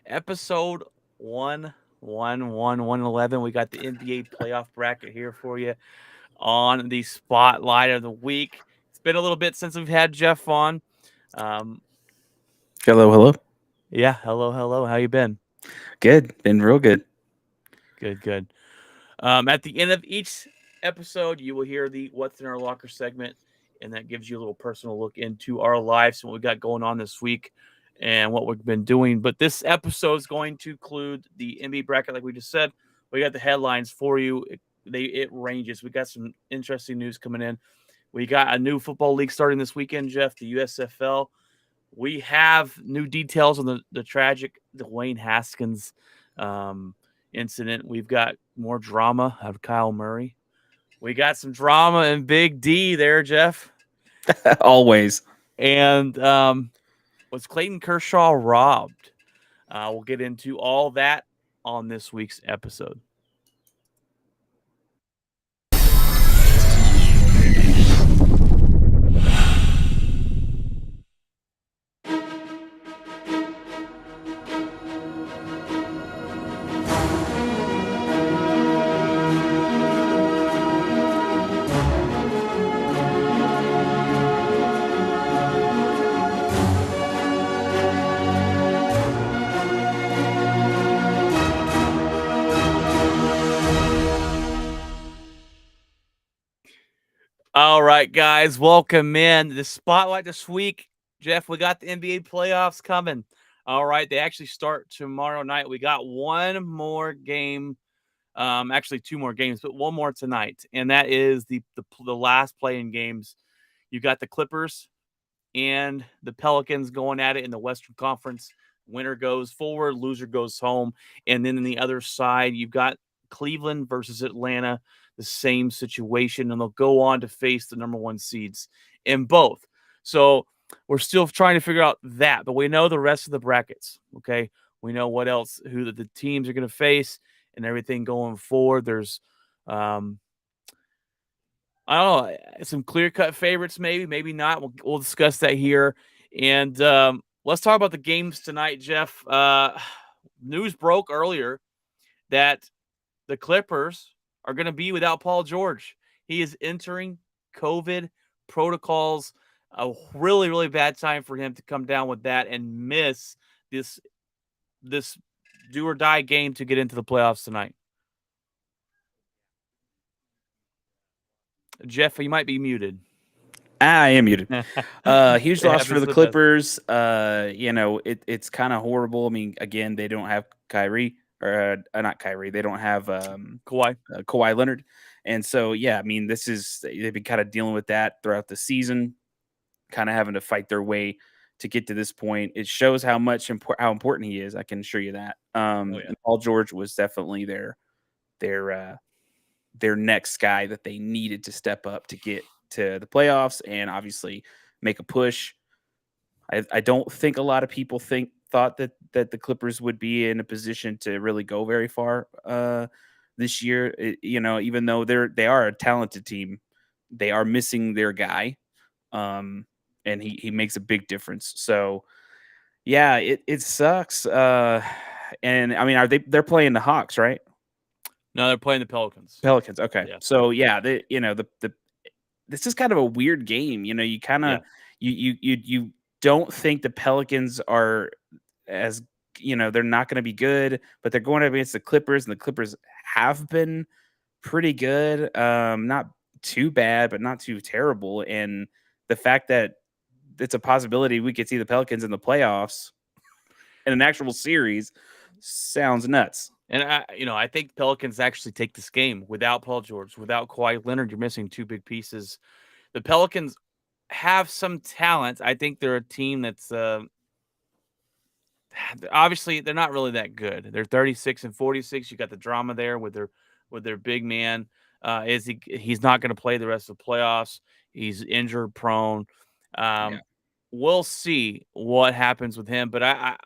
Episode 111. We got the NBA playoff bracket here for you on the spotlight of the week. It's been a little bit since we've had Jeff on. Um, Hello, hello. yeah, hello. How you been? Good. Been real good. Good. At the end of each episode, you will hear the "What's in Our Locker" segment, and that gives you a little personal look into our lives and what we got going on this week and what we've been doing. But this episode is going to include the NBA bracket, like we just said. We got the headlines for you. It ranges. We got some interesting news coming in. We got a new football league starting this weekend, Jeff, the USFL. We have new details on the tragic Dwayne Haskins um, incident. We've got more drama of Kyle Murray. We got some drama in Big D there, Jeff. Always. And was Clayton Kershaw robbed? We'll get into all that on this week's episode. All right, guys, welcome in the spotlight this week. Jeff, we got the NBA playoffs coming. All right, they actually start tomorrow night. We got one more game, actually two more games, but one more tonight, and that is the last playing games. You got the Clippers and the Pelicans going at it in the Western Conference. Winner goes forward, loser goes home. And then on the other side, you've got Cleveland versus Atlanta, the same situation, and they'll go on to face the number one seeds in both. So we're still trying to figure out that, but we know the rest of the brackets. Okay. We know what else, who the teams are going to face and everything going forward. There's, I don't know, some clear cut favorites, maybe not. We'll discuss that here. And let's talk about the games tonight, Jeff. News broke earlier that the Clippers are going to be without Paul George. He is entering COVID protocols. A really bad time for him to come down with that and miss this do or die game to get into the playoffs tonight. Jeff, you might be muted. I am muted. Huge It loss for happens the to the best. Clippers. It's kind of horrible. I mean, again, they don't have Kyrie or not Kyrie. They don't have Kawhi. Kawhi Leonard, and so yeah, I mean, they've been kind of dealing with that throughout the season, kind of having to fight their way to get to this point. It shows how important he is. I can assure you that. Oh yeah. And Paul George was definitely their uh, their next guy that they needed to step up to get to the playoffs and obviously make a push. I don't think a lot of people thought that the Clippers would be in a position to really go very far this year. Even though they are a talented team, they are missing their guy, and he makes a big difference. So yeah, it sucks. And I mean, they're playing the Hawks, right? No, they're playing the Pelicans. Pelicans. Okay. Yeah. So yeah, the this is kind of a weird game. You kind of Yeah. you don't think the Pelicans are as they're not going to be good, but they're going up against the Clippers, and the Clippers have been pretty good. Not too bad, but not too terrible. And the fact that it's a possibility we could see the Pelicans in the playoffs in an actual series sounds nuts. And I think Pelicans actually take this game without Paul George, without Kawhi Leonard. You're missing two big pieces. The Pelicans have some talent. I think they're a team that's obviously they're not really that good. They're 36 and 46. You got the drama there with their big man. He's not going to play the rest of the playoffs. He's injured prone. Yeah. Um, we'll see what happens with him, but I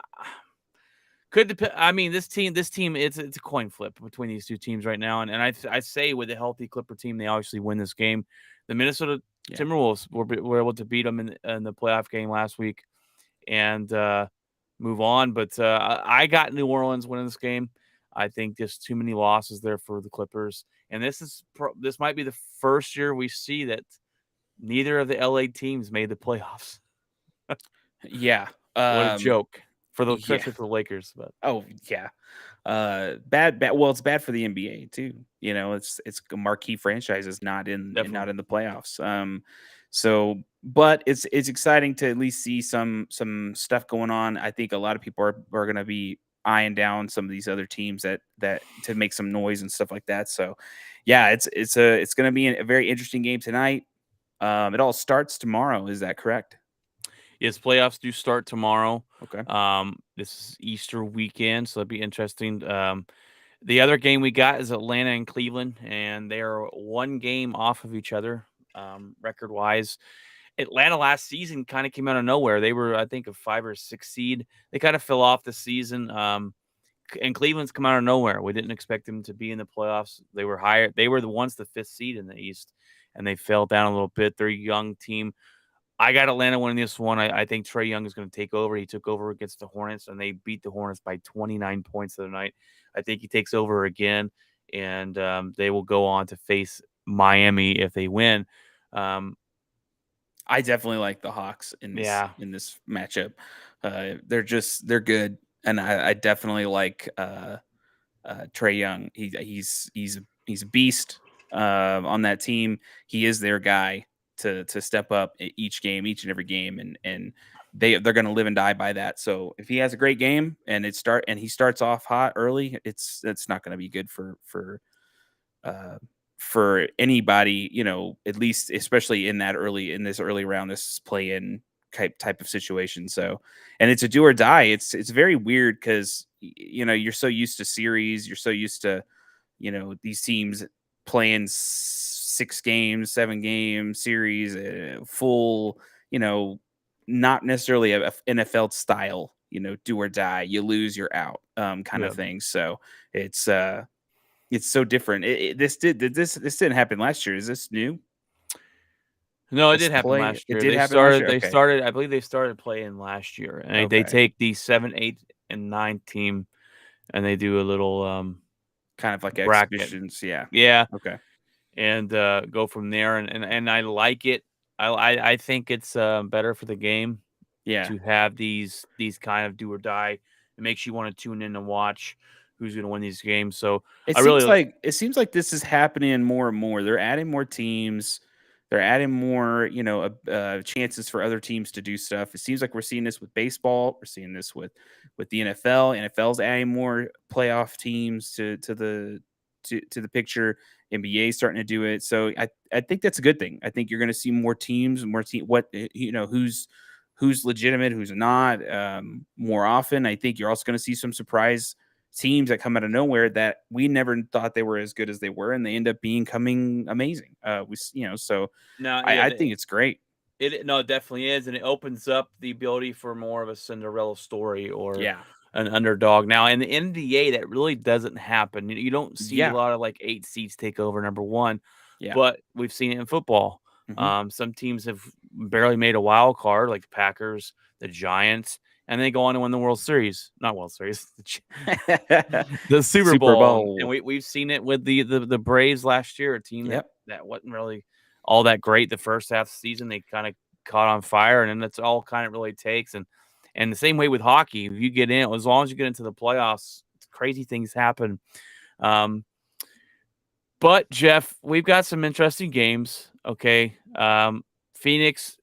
could depend. I mean, this team, it's a coin flip between these two teams right now, and I say with a healthy Clipper team, they obviously win this game. The Minnesota Timberwolves were able to beat them in the playoff game last week, and move on. But I got New Orleans winning this game. I think just too many losses there for the Clippers, and this might be the first year we see that neither of the LA teams made the playoffs. Yeah. What a joke for the Yeah. especially for the Lakers, but Oh yeah. Bad. Well, it's bad for the NBA too. It's a marquee franchises not definitely. in the playoffs. So, but it's exciting to at least see some stuff going on. I think a lot of people are going to be eyeing down some of these other teams that to make some noise and stuff like that. So, yeah, it's going to be a very interesting game tonight. It all starts tomorrow. Is that correct? Yes, playoffs do start tomorrow. Okay. This is Easter weekend, so that'd be interesting. The other game we got is Atlanta and Cleveland, and they are one game off of each other, record wise. Atlanta last season kind of came out of nowhere. They were, I think, a 5 or 6 seed. They kind of fell off the season. And Cleveland's come out of nowhere. We didn't expect them to be in the playoffs. They were higher. They were the 5th seed in the East, and they fell down a little bit. They're a young team. I got Atlanta winning this one. I think Trae Young is going to take over. He took over against the Hornets, and they beat the Hornets by 29 points the other night. I think he takes over again, and they will go on to face Miami if they win. I definitely like the Hawks Yeah, in this matchup. They're good, and I definitely like Trae Young. He's a beast on that team. He is their guy to step up each game, each and every game, and they're going to live and die by that. So if he has a great game and he starts off hot early, it's not going to be good uh, for anybody, at least especially in this early round, this play in type of situation. So, and it's a do or die. It's very weird because you're so used to series, you're so used to these teams playing 6 games, 7 game series, full, not necessarily a NFL style, do or die. You lose, you're out, kind yeah. of thing. So it's so different. This didn't happen last year. Is this new? No, it This did happen play last it year. did They happen last started. year. They Okay, started. I believe they started playing last year, and they okay, take the 7, 8, and 9 team, and they do a little kind of like bracket. exhibitions. Yeah. Yeah, Okay. and go from there. And I like it. I think it's better for the game Yeah. to have these kind of do or die. It makes you want to tune in and watch who's going to win these games. So I really It seems like this is happening more and more. They're adding more teams. They're adding more, chances for other teams to do stuff. It seems like we're seeing this with baseball. We're seeing this with the NFL. NFL's adding more playoff teams to the picture. NBA is starting to do it. So I think that's a good thing. I think you're going to see more teams, who's legitimate, who's not, more often. I think you're also going to see some surprise teams that come out of nowhere that we never thought they were as good as they were, and they end up becoming amazing. So no, yeah, I think it's great. it definitely is, and it opens up the ability for more of a Cinderella story or Yeah, an underdog. Now in the NBA, that really doesn't happen. You don't see a yeah, lot of like 8 seeds take over number one, yeah. but we've seen it in football. Hmm. Some teams have barely made a wild card, like the Packers, the Giants, and they go on to win the World Series. Not World Series, the Super Super Bowl. And Bowl. we've seen it with the Braves last year, a team Yep. that wasn't really all that great the first half of the season. They kind of caught on fire, and then that's all kind of really takes. And the same way with hockey, if you get in, as long as you get into the playoffs, crazy things happen. Um, but Jeff, we've got some interesting games. Okay, Phoenix,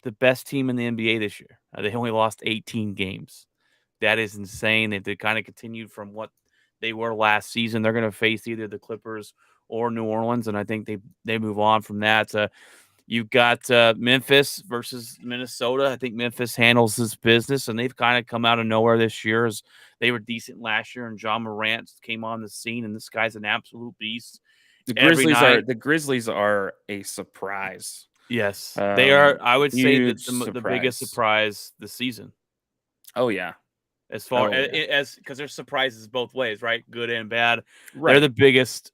the best team in the NBA this year. They only lost 18 games. That is insane. They kind of continued from what they were last season. They're going to face either the Clippers or New Orleans, and I think they move on from that. You've got Memphis versus Minnesota. I think Memphis handles this business, and they've kind of come out of nowhere this year. As they were decent last year, and John Morant came on the scene, and this guy's an absolute beast every night. The Grizzlies are a surprise. Yes, they are. I would say that Huge the biggest surprise. surprise this season, Oh yeah. as far Oh yeah. as because there's surprises both ways, right? Good and bad. They're Right. the biggest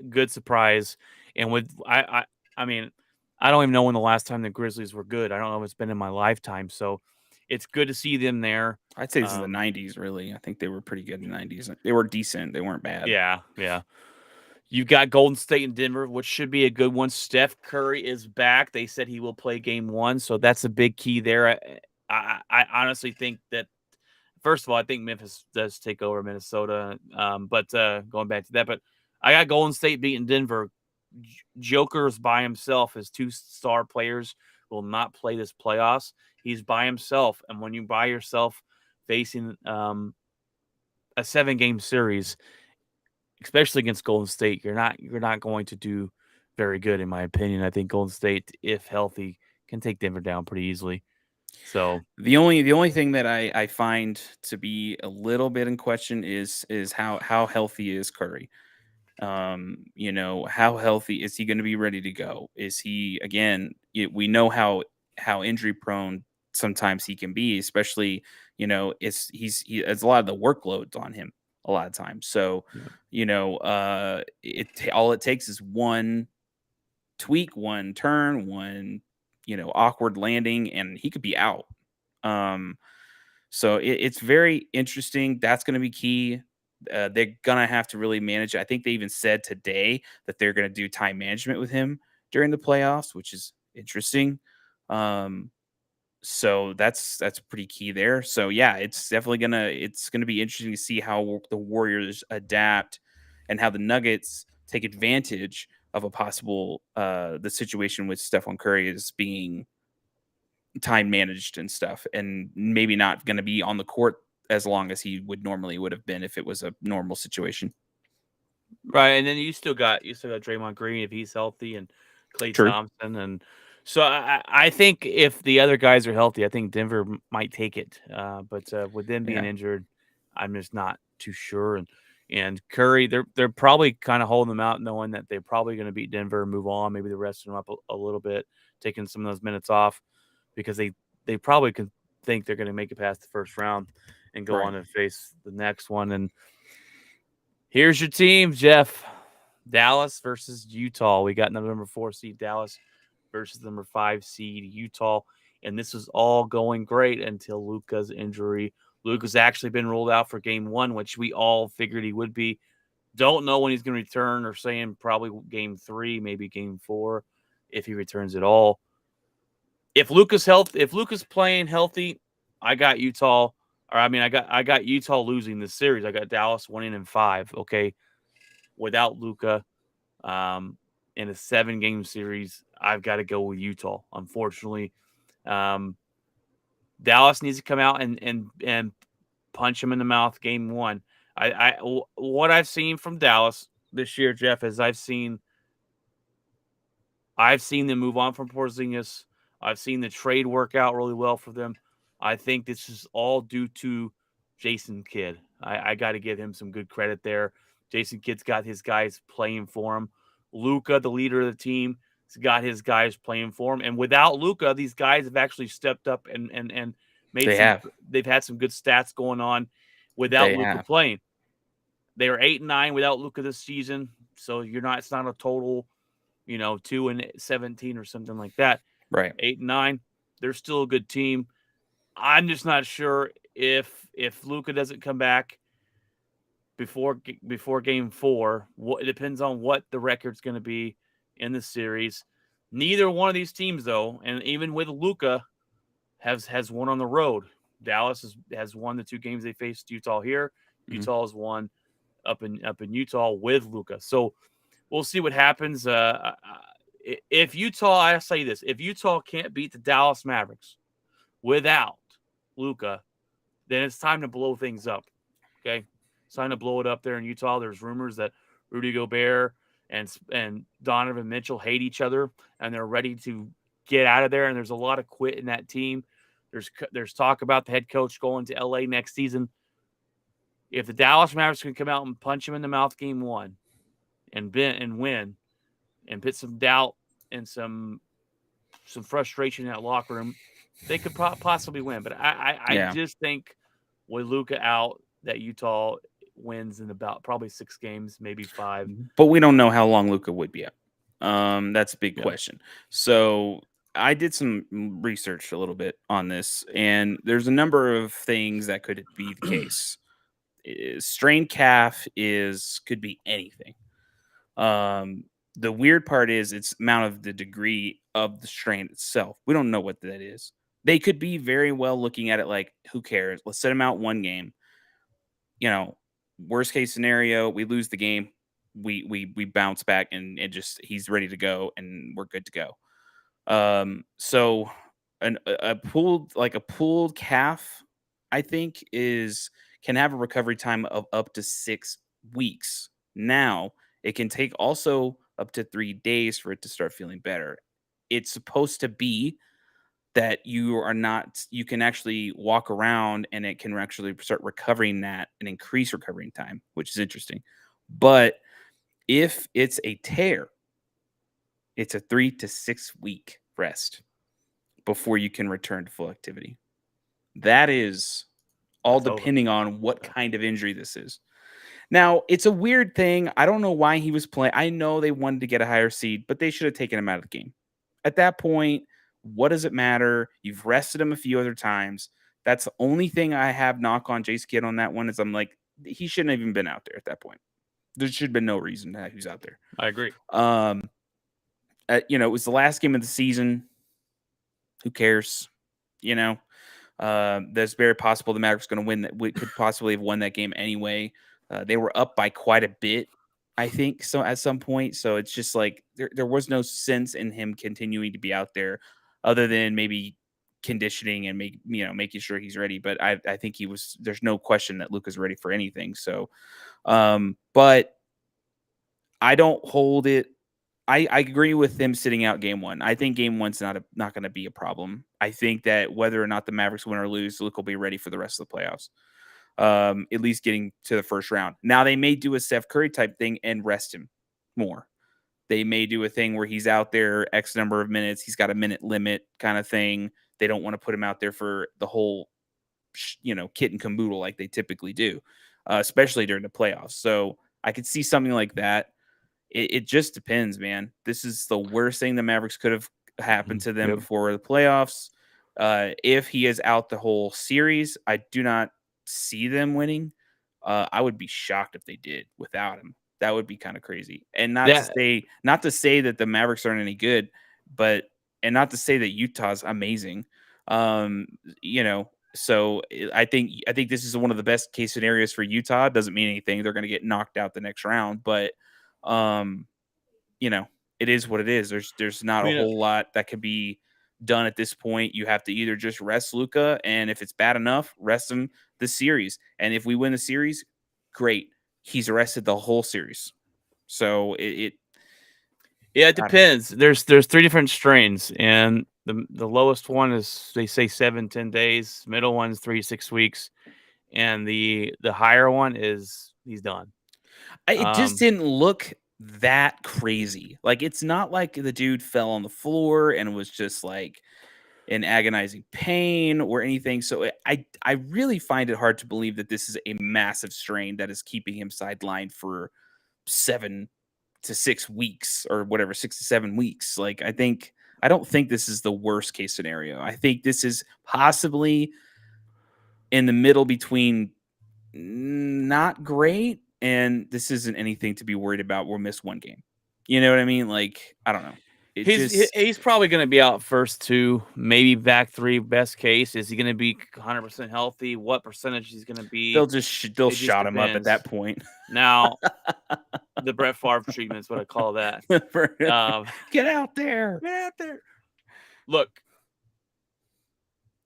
good surprise. And with I mean, I don't even know when the last time the Grizzlies were good. I don't know if it's been in my lifetime. So it's good to see them there. I'd say this is the Um, '90s. Really, I think they were pretty good in the '90s. They were decent. They weren't bad. yeah, yeah. You got Golden State and Denver, which should be a good one. Steph Curry is back. They said he will play game one, so that's a big key there. I honestly think that first of all, I think Memphis does take over Minnesota. But going back to that, but I got Golden State beating Denver. Joker's by himself. His two star players will not play this playoffs. He's by himself, and when you by yourself facing a 7-game series, especially against Golden State, you're not going to do very good, in my opinion. I think Golden State, if healthy, can take Denver down pretty easily. So The only thing that I find to be a little bit in question is how healthy is Curry. How healthy is he going to be ready to go? Is he again? We know how injury prone sometimes he can be, especially it's a lot of the workloads on him a lot of times. So yeah. all it takes is one tweak, one turn, one awkward landing, and he could be out. Um, so it's very interesting. That's going to be key. They're gonna have to really manage it. I think they even said today that they're gonna do time management with him during the playoffs, which is interesting. Um, so that's pretty key there. So yeah, it's gonna be interesting to see how the Warriors adapt and how the Nuggets take advantage of a possible the situation with Stephon Curry is being time managed and stuff, and maybe not going to be on the court as long as he would have been if it was a normal situation. Right, and then you still got Draymond Green if he's healthy and Klay True. Thompson, and so I think if the other guys are healthy, I think Denver might take it. But with them being Yeah. injured, I'm just not too sure. And Curry, they're probably kind of holding them out, knowing that they're probably going to beat Denver and move on. Maybe they're resting them up a little bit, taking some of those minutes off because they probably can think they're going to make it past the first round and go Right. on and face the next one. And here's your team, Jeff. Dallas versus Utah. We got number 4 seed Dallas versus number 5 seed Utah. And this was all going great until Luka's injury. Luka's actually been ruled out for game one, which we all figured he would be. Don't know when he's going to return, or saying probably game 3, maybe game 4, if he returns at all. If Luka's playing healthy, I got Utah. Or I mean, I got Utah losing this series. I got Dallas winning in 5. Okay, without Luka, um, in a 7-game series, I've got to go with Utah. Unfortunately, um, Dallas needs to come out and punch him in the mouth game one. What I've seen from Dallas this year, Jeff, is I've seen them move on from Porzingis. I've seen the trade work out really well for them. I think this is all due to Jason Kidd. I got to give him some good credit there. Jason Kidd's got his guys playing for him. Luka, the leader of the team, has got his guys playing for him. And without Luka, these guys have actually stepped up and made They some. have. They've had some good stats going on without They Luka have. playing. They were 8-9 without Luka this season, so you're not. It's not a total 2-17 or something like that. Right. 8-9, they're still a good team. I'm just not sure if Luka doesn't come back before game 4. It depends on what the record's going to be in the series. Neither one of these teams, though, and even with Luka, has won on the road. Dallas has won the 2 games they faced Utah here. Mhm. Utah has won up in Utah with Luka. So we'll see what happens. If Utah, I say this, if Utah can't beat the Dallas Mavericks without Luka, then it's time to blow things up. Okay, it's time to blow it up there in Utah. There's rumors that Rudy Gobert and Donovan Mitchell hate each other, and they're ready to get out of there. And there's a lot of quit in that team. There's talk about the head coach going to LA next season. If the Dallas Mavericks can come out and punch him in the mouth game 1 and win and put some doubt and some frustration in that locker room, they could possibly win. But I Yeah. just think with Luka out, that Utah wins in about probably 6 games, maybe 5. But we don't know how long Luca would be out. That's a big Yeah. question. So I did some research a little bit on this, and there's a number of things that could be the case. Strained calf could be anything. Um, the weird part is it's amount of the degree of the strain itself. We don't know what that is. They could be very well looking at it like, who cares? Let's set him out one game. You know, worst case scenario, we lose the game. We bounce back and just he's ready to go and we're good to go. So a pulled calf, I think is can have a recovery time of up to 6 weeks. Now it can take also up to 3 days for it to start feeling better. It's supposed to be that you can actually walk around and it can actually start recovering that and increase recovering time, which is interesting. But if it's a tear, it's a 3 to 6 week rest before you can return to full activity. That is all That's over. depending on what kind of injury this is. Now, it's a weird thing. I don't know why he was playing. I know they wanted to get a higher seed, but they should have taken him out of the game. At that point, what does it matter? You've rested him a few other times. That's the only thing I have knock on Jace Kidd on that one is I'm like, he shouldn't have even been out there at that point. There should have been no reason that he was out there. I agree. It was the last game of the season. Who cares? That's very possible the Mavericks going to win that. We could possibly have won that game anyway. They were up by quite a bit, I think, so at some point. So it's just like there was no sense in him continuing to be out there, other than maybe conditioning and making sure he's ready. But I think he was. There's no question that Luka's ready for anything. So, but I don't hold it. I agree with them sitting out game one. I think game one's not going to be a problem. I think that whether or not the Mavericks win or lose, Luke will be ready for the rest of the playoffs. At least getting to the first round. Now they may do a Steph Curry type thing and rest him more. They may do a thing where he's out there X number of minutes. He's got a minute limit kind of thing. They don't want to put him out there for the whole, kit and caboodle like they typically do, especially during the playoffs. So I could see something like that. It just depends, man. This is the worst thing the Mavericks could have happened to them before the playoffs. If he is out the whole series, I do not see them winning. I would be shocked if they did without him. That would be kind of crazy. And not to say that the Mavericks aren't any good, and not to say that Utah's amazing. So I think this is one of the best case scenarios for Utah. Doesn't mean anything. They're going to get knocked out the next round, but it is what it is. There's not a whole lot that could be done at this point. You have to either just rest Luka, and if it's bad enough, rest him the series. And if we win the series, great. He's arrested the whole series. So it depends. There's 3 different strains, and the lowest one is they say 7-10 days. Middle one is 3-6 weeks, and the higher one is he's done. It just didn't look that crazy. Like, it's not like the dude fell on the floor and was just like in agonizing pain or anything. So I really find it hard to believe that this is a massive strain that is keeping him sidelined for 7 to 6 weeks or whatever, 6 to 7 weeks. Like, I don't think this is the worst case scenario. I think this is possibly in the middle between not great and this isn't anything to be worried about. We'll miss one game. You know what I mean? Like, I don't know. He's probably going to be out first 2, maybe back 3. Best case, is he going to be 100% healthy? What percentage he's going to be? They'll shot him up at that point. Now, the Brett Favre treatment is what I call that. Get out there! Get out there! Look,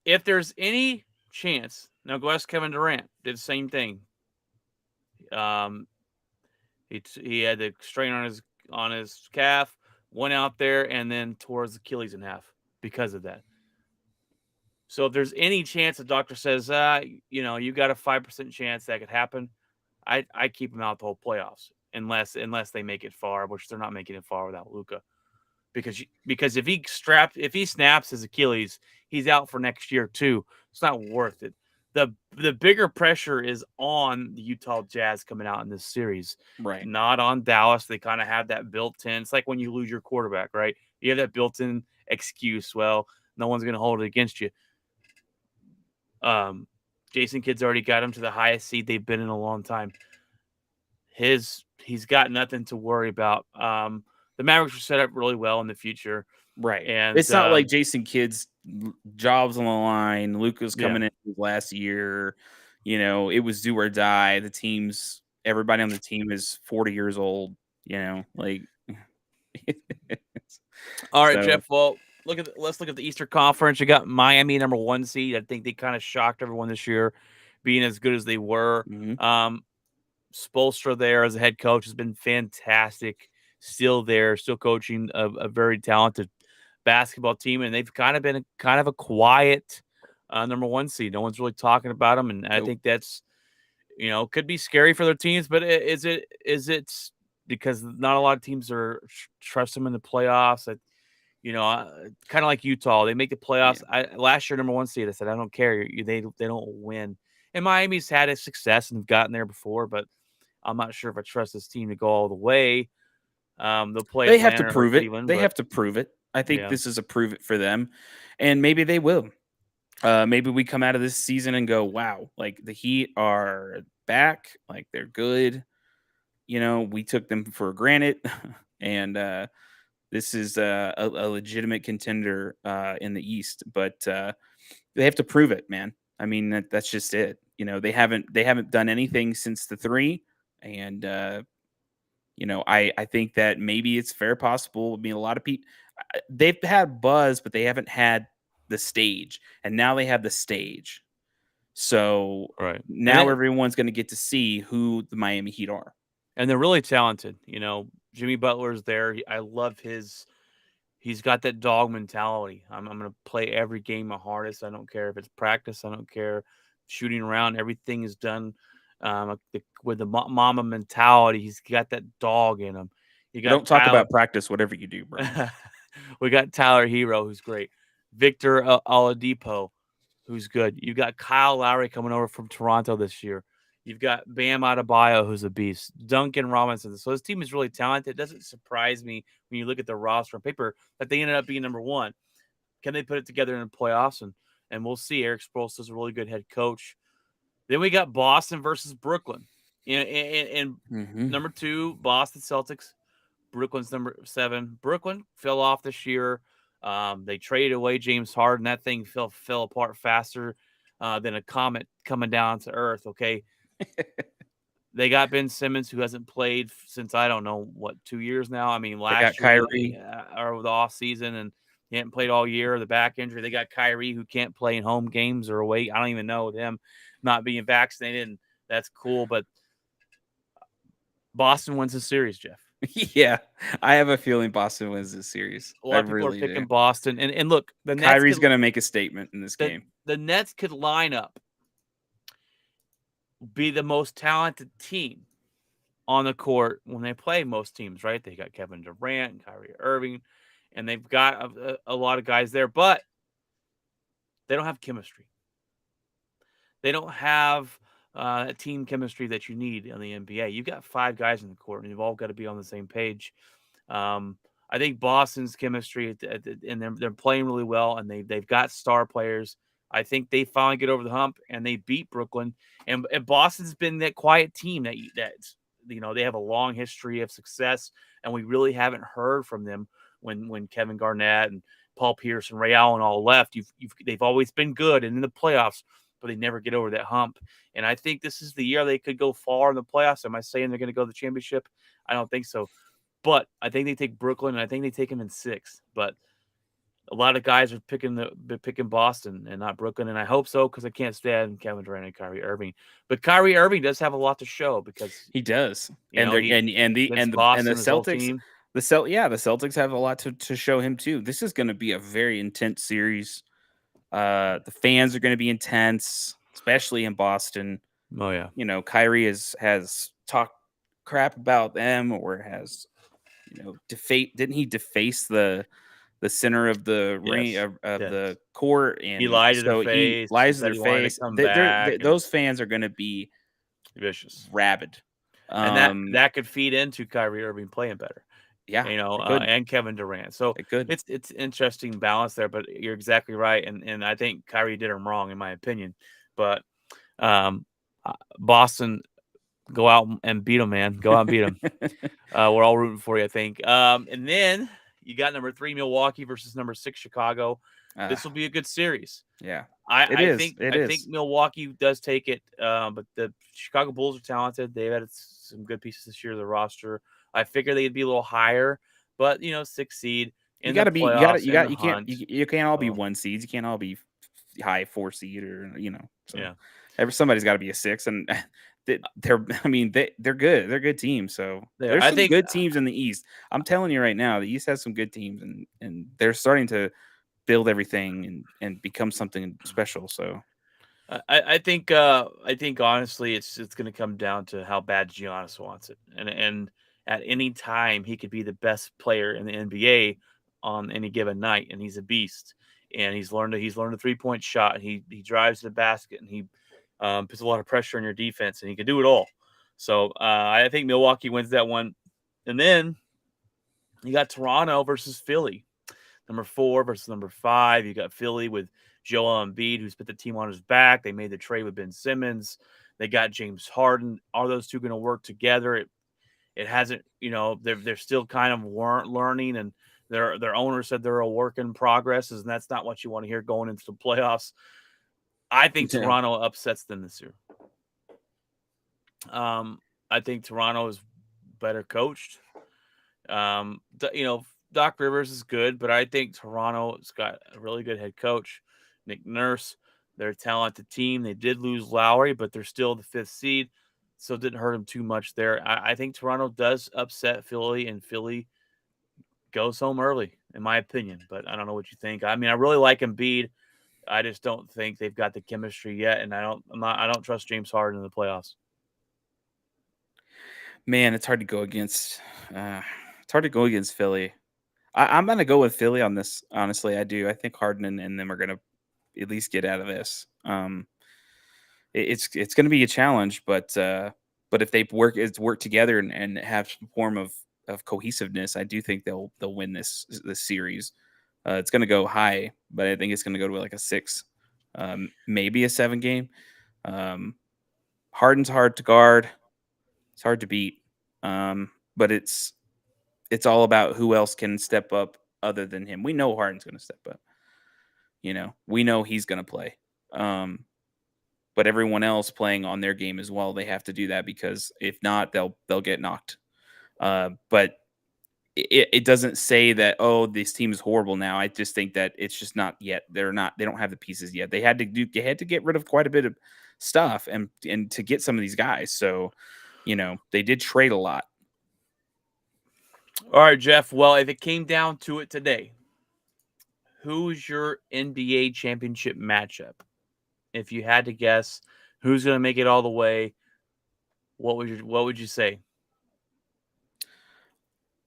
if there's any chance, now go ask Kevin Durant. Did the same thing. He had the strain on his calf. Went out there and then tore his Achilles in half because of that. So if there's any chance the doctor says, you got a 5% chance that could happen, I keep him out the whole playoffs unless they make it far, which they're not making it far without Luka. Because if he snaps his Achilles, he's out for next year too. It's not worth it. The bigger pressure is on the Utah Jazz coming out in this series, right? Not on Dallas. They kind of have that built in. It's like when you lose your quarterback, right? You have that built-in excuse. Well, no one's going to hold it against you. Jason Kidd's already got him to the highest seed they've been in a long time. He's got nothing to worry about. The Mavericks are set up really well in the future, Right. and It's not like Jason Kidd's jobs on the line. Luka's yeah. coming in his last year. It was do or die. Everybody on the team is 40 years old. Like. All right, So, Jeff. Well, let's look at the Eastern Conference. You got Miami, number 1 seed. I think they kind of shocked everyone this year, being as good as they were. mhm. Spoelstra there as a head coach has been fantastic. Still there, still coaching a very talented basketball team, and they've kind of been a quiet number 1 seed. No one's really talking about them, and I Nope. think that's could be scary for their teams. But is it because not a lot of teams are trust them in the playoffs? Kind of like Utah, they make the playoffs. Yeah. Last year, number 1 seed, I said I don't care. They don't win, and Miami's had a success and gotten there before, but I'm not sure if I trust this team to go all the way. They'll play They have to Atlanta or prove it. Cleveland, They but have to prove it. I think yeah, this is a prove it for them, and maybe they will. Maybe we come out of this season and go, wow, like the Heat are back, like they're good. We took them for granted, and this is a legitimate contender in the East. But they have to prove it, man. I mean, that's just it. They haven't done anything since the three, and I think that maybe it's fair possible. I mean, a lot of people they've had buzz, but they haven't had the stage, and now they have the stage. So right. now everyone's going to get to see who the Miami Heat are. And they're really talented. Jimmy Butler's there. I love his. He's got that dog mentality. I'm going to play every game my hardest. I don't care if it's practice. I don't care shooting around. Everything is done with the mama mentality. He's got that dog in him. You got Don't talk Tyler. about practice, whatever you do, bro. We got Tyler Hero, who's great. Victor Oladipo, who's good. You've got Kyle Lowry coming over from Toronto this year. You've got Bam Adebayo, who's a beast. Duncan Robinson. So this team is really talented. It doesn't surprise me when you look at the roster on paper that they ended up being number 1. Can they put it together in the playoffs? And we'll see. Eric Spoelstra is a really good head coach. Then we got Boston versus Brooklyn. And number 2, Boston Celtics. Brooklyn's number 7. Brooklyn fell off this year. They traded away James Harden. That thing fell apart faster than a comet coming down to Earth. Okay, they got Ben Simmons, who hasn't played since I don't know 2 years now. I mean, They got last year Kyrie. or the off season, and he hadn't played all year. The back injury. They got Kyrie, who can't play in home games or away. I don't even know them not being vaccinated, and that's cool. But Boston wins the series, Jeff. Yeah, I have a feeling Boston wins this series. A lot of people are picking Boston, and look, the Nets Kyrie's going to make a statement in this game. The Nets could line up, be the most talented team on the court when they play most teams, right? They got Kevin Durant and Kyrie Irving, and they've got a lot of guys there, but they don't have chemistry. They don't have a team chemistry that you need in the NBA. You've got 5 guys in the court, and you've all got to be on the same page. I think Boston's chemistry, and they're playing really well, and they've got star players. I think they finally get over the hump, and they beat Brooklyn. And Boston's been that quiet team that they have a long history of success, and we really haven't heard from them when Kevin Garnett and Paul Pierce and Ray Allen all left. They've always been good and in the playoffs, but they never get over that hump. And I think this is the year they could go far in the playoffs. Am I saying they're going to go to the championship? I don't think so. But I think they take Brooklyn, and I think they take them in 6. But a lot of guys are picking Boston and not Brooklyn, and I hope so because I can't stand Kevin Durant and Kyrie Irving. But Kyrie Irving does have a lot to show because he does, the Celtics. The Celtics have a lot to show him too. This is going to be a very intense series. The fans are going to be intense, especially in Boston. Oh yeah, Kyrie has talked crap about them, or has didn't he deface the center of the ring of the court, and he lied to their face. He lies to their face. Those fans are going to be vicious, rabid, and that could feed into Kyrie Irving playing better. Yeah, it could. and Kevin Durant. So It could. it's interesting balance there. But you're exactly right, and I think Kyrie did him wrong in my opinion. But Boston, go out and beat them, man. Go out and beat them. We're all rooting for you, I think. And then you got number 3 Milwaukee versus number 6 Chicago. uh, This will be a good series. yeah, it I is. think It I think is. Milwaukee does take it, but the Chicago Bulls are talented. They've had some good pieces this year. The roster, I figured they'd be a little higher, but 6th seed You in the got to be. You got to. playoffs You in got. the hunt. You can't all be So 1 seeds. You can't all be high 4 seed or So yeah, somebody's got to be a 6, and they're. I mean, they're good. They're a good team. So there. there's I some think good teams in the East. I'm telling you right now, the East has some good teams, and they're starting to build everything and become something special. So I think honestly, it's going to come down to how bad Giannis wants it, and at any time he could be the best player in the NBA on any given night, and he's a beast, and he's learned a 3-point shot. He drives to the basket, and he puts a lot of pressure on your defense, and he can do it all. So I think Milwaukee wins that one, and then you got Toronto versus Philly. Number 4 versus number 5. You got Philly with Joel Embiid, who's put the team on his back. They made the trade with Ben Simmons. They got James Harden. Are those two going to work together? It hasn't. They're still kind of learning, and their owner said they're a work in progress, and that's not what you want to hear going into the playoffs. I think yeah, Toronto upsets them this year. I think Toronto is better coached. Doc Rivers is good, but I think Toronto's got a really good head coach, Nick Nurse. They're a talented team. They did lose Lowry, but they're still the 5th seed, so it didn't hurt them too much there. I think Toronto does upset Philly, and Philly goes home early, in my opinion. But I don't know what you think. I mean, I really like Embiid. I just don't think they've got the chemistry yet, and I don't trust James Harden in the playoffs. man, it's hard to go against. It's hard to go against Philly. I'm gonna go with Philly on this. Honestly, I do. I think Harden and them are gonna at least get out of this. It's gonna be a challenge, but if they work together and have some form of cohesiveness, I do think they'll win this series. It's gonna go high, but I think it's gonna go to like a 6, maybe a 7 game. Um, Harden's hard to guard. It's hard to beat. But it's all about who else can step up other than him. We know Harden's going to step up. We know he's going to play. But everyone else playing on their game as well, they have to do that because if not, they'll get knocked. But it doesn't say that this team is horrible now. I just think that it's just not yet. They don't have the pieces yet. They had to get rid of quite a bit of stuff and to get some of these guys. So they did trade a lot. All right, Jeff. Well, if it came down to it today, who's your NBA championship matchup? If you had to guess who's going to make it all the way, what would you say?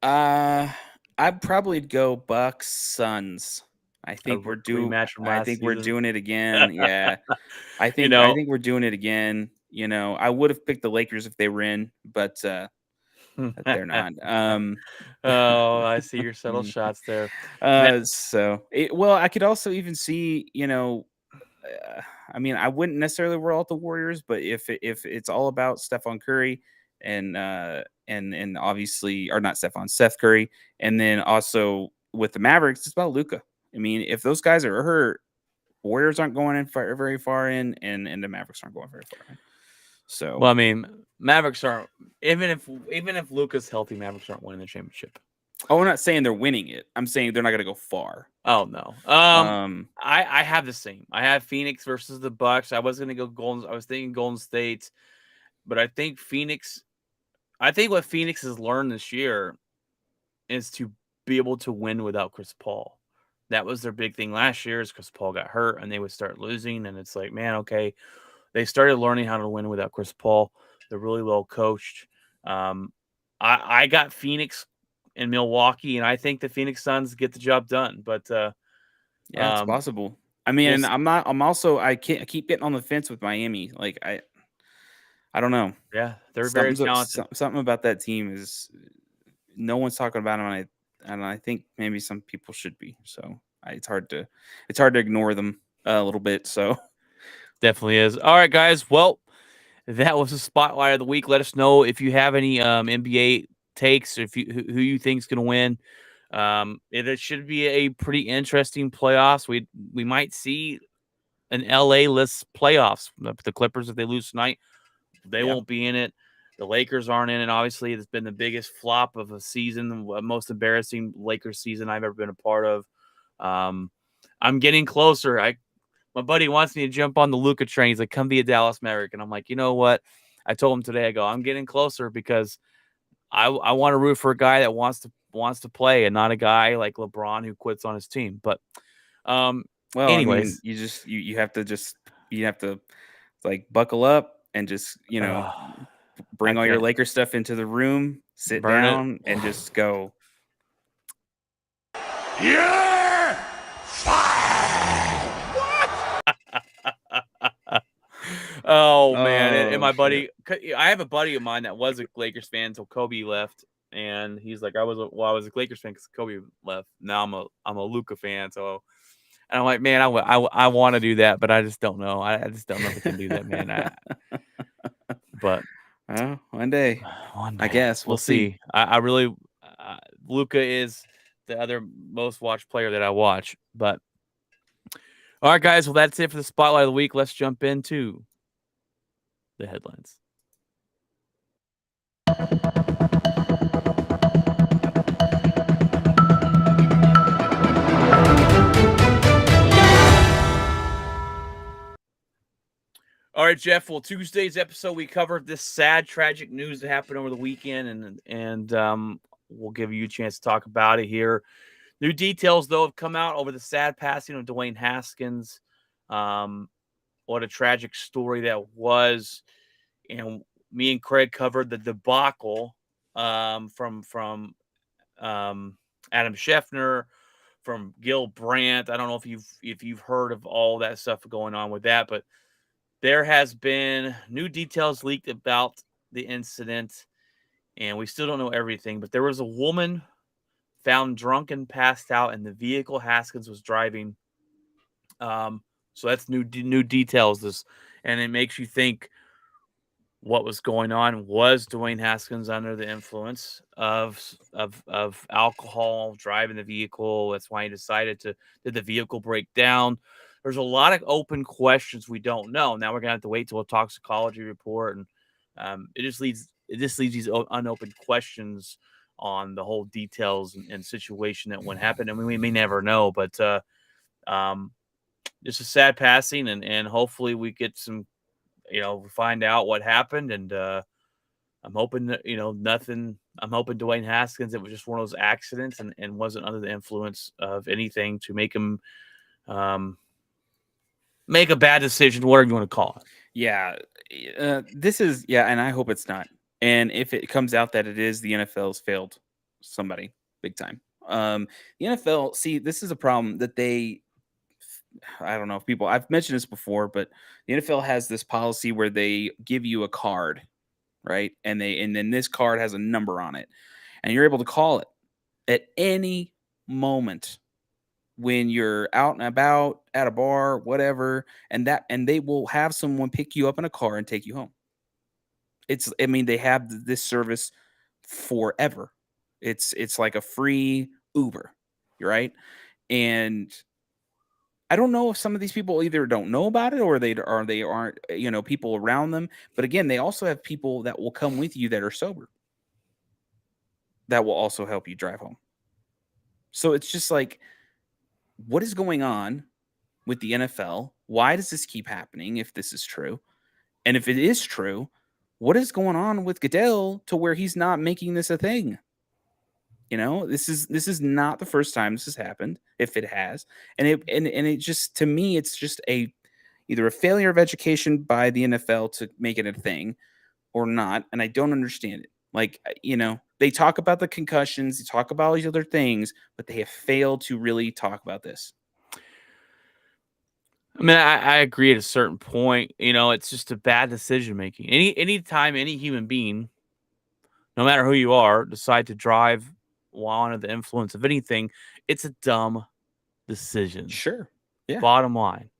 I'd probably go Bucks Suns. I think we're due. Rematch from I last think we're season. doing it again. Yeah, I You think know, we're doing it again. I would have picked the Lakers if they were in, but they're not. oh, I see your subtle shots there. Well, I could also even see. I mean, I wouldn't necessarily roll out the Warriors, but if it's all about Stephon Curry and obviously, or not Seth Curry, and then also with the Mavericks, it's about Luka. I mean, if those guys are hurt, Warriors aren't going in very far in, and the Mavericks aren't going very far in. So, well, I mean, Mavericks aren't even if Luka's healthy, Mavericks aren't winning the championship. I'm not saying they're winning it. I'm saying they're not going to go far. Oh no. I have the same. I have Phoenix versus the Bucks. I was going to go Golden. I was thinking Golden State, but I think Phoenix. I think what Phoenix has learned this year is to be able to win without Chris Paul. That was their big thing last year. Is Chris Paul got hurt and they would start losing, and it's like, man, okay, they started learning how to win without Chris Paul. They're really well coached. I got Phoenix and Milwaukee, and I think the Phoenix Suns get the job done. But yeah, it's possible. I mean, I keep getting on the fence with Miami. Like I don't know. Yeah, they're very talented. Something about that team no one's talking about him, and I think maybe some people should be. So it's hard to ignore them a little bit. So Definitely is. All right, guys. Well, that was the spotlight of the week. Let us know if you have any NBA takes, if you who you think's going to win. It should be a pretty interesting playoffs. We might see an LA-less playoffs. The Clippers, if they lose tonight, they yeah. won't be in it. The Lakers aren't in it. Obviously, it's been the biggest flop of a season, the most embarrassing Lakers season I've ever been a part of. I'm getting closer. My buddy wants me to jump on the Luka train. He's like, come be a Dallas Maverick. And I'm like, you know what? I told him today, I go, I'm getting closer because I want to root for a guy that wants to play and not a guy like LeBron who quits on his team. But Well, I mean, anyways, you have to like buckle up and just bring all your can't Laker stuff into the room, sit burn it. down, and just go. You're fired. Oh man, and my shit. buddy, I have a buddy of mine that was a Lakers fan until Kobe left, and he's like, I was a Lakers fan because Kobe left. Now I'm a Luka fan, so. And I'm like, man, I want to do that, but I just don't know. I just don't know if I can do that, man. But Well, one day, I guess we'll see. I really, Luka is the other most watched player that I watch. But all right, guys. Well, that's it for the spotlight of the week. Let's jump into the headlines. All right, Jeff. Well, Tuesday's episode, we covered this sad, tragic news that happened over the weekend, and we'll give you a chance to talk about it here. New details, though, have come out over the sad passing of Dwayne Haskins. What a tragic story that was. And me and Craig covered the debacle from Adam Scheffner, from Gil Brandt. I don't know if you've heard of all that stuff going on with that, but there has been new details leaked about the incident, and we still don't know everything. But there was a woman found drunk and passed out in the vehicle Haskins was driving. So that's new details. And it makes you think what was going on. Was Dwayne Haskins under the influence of alcohol, driving the vehicle? That's why he decided to. Did the vehicle break down? There's a lot of open questions we don't know. Now we're gonna have to wait till a toxicology report, and it just leaves these unopened questions on the whole details and situation that what happened. I mean, we may never know, but just a sad passing, and hopefully we get some, find out what happened, and I'm hoping that, nothing. I'm hoping Dwayne Haskins, it was just one of those accidents and wasn't under the influence of anything to make him make a bad decision, whatever you want to call it. Yeah, this is and I hope it's not. And if it comes out that it is, the NFL's failed somebody big time. The NFL, see, this is a problem that I don't know if people, I've mentioned this before, but the NFL has this policy where they give you a card, right? And then this card has a number on it, and you're able to call it at any moment when you're out and about at a bar, whatever, and they will have someone pick you up in a car and take you home. They have this service forever. It's like a free Uber, right? And I don't know if some of these people either don't know about it or they aren't, people around them. But again, they also have people that will come with you that are sober that will also help you drive home. So it's just like, what is going on with the NFL? Why does this keep happening if this is true? And if it is true, what is going on with Goodell to where he's not making this a thing? This is not the first time this has happened, if it has. And it just, to me, it's just either a failure of education by the NFL to make it a thing or not. And I don't understand it. Like, they talk about the concussions, they talk about all these other things, but they have failed to really talk about this. I mean, I agree at a certain point. It's just a bad decision making. Anytime any human being no matter who you are, decide to drive while under the influence of anything, it's a dumb decision. Sure. Yeah. Bottom line.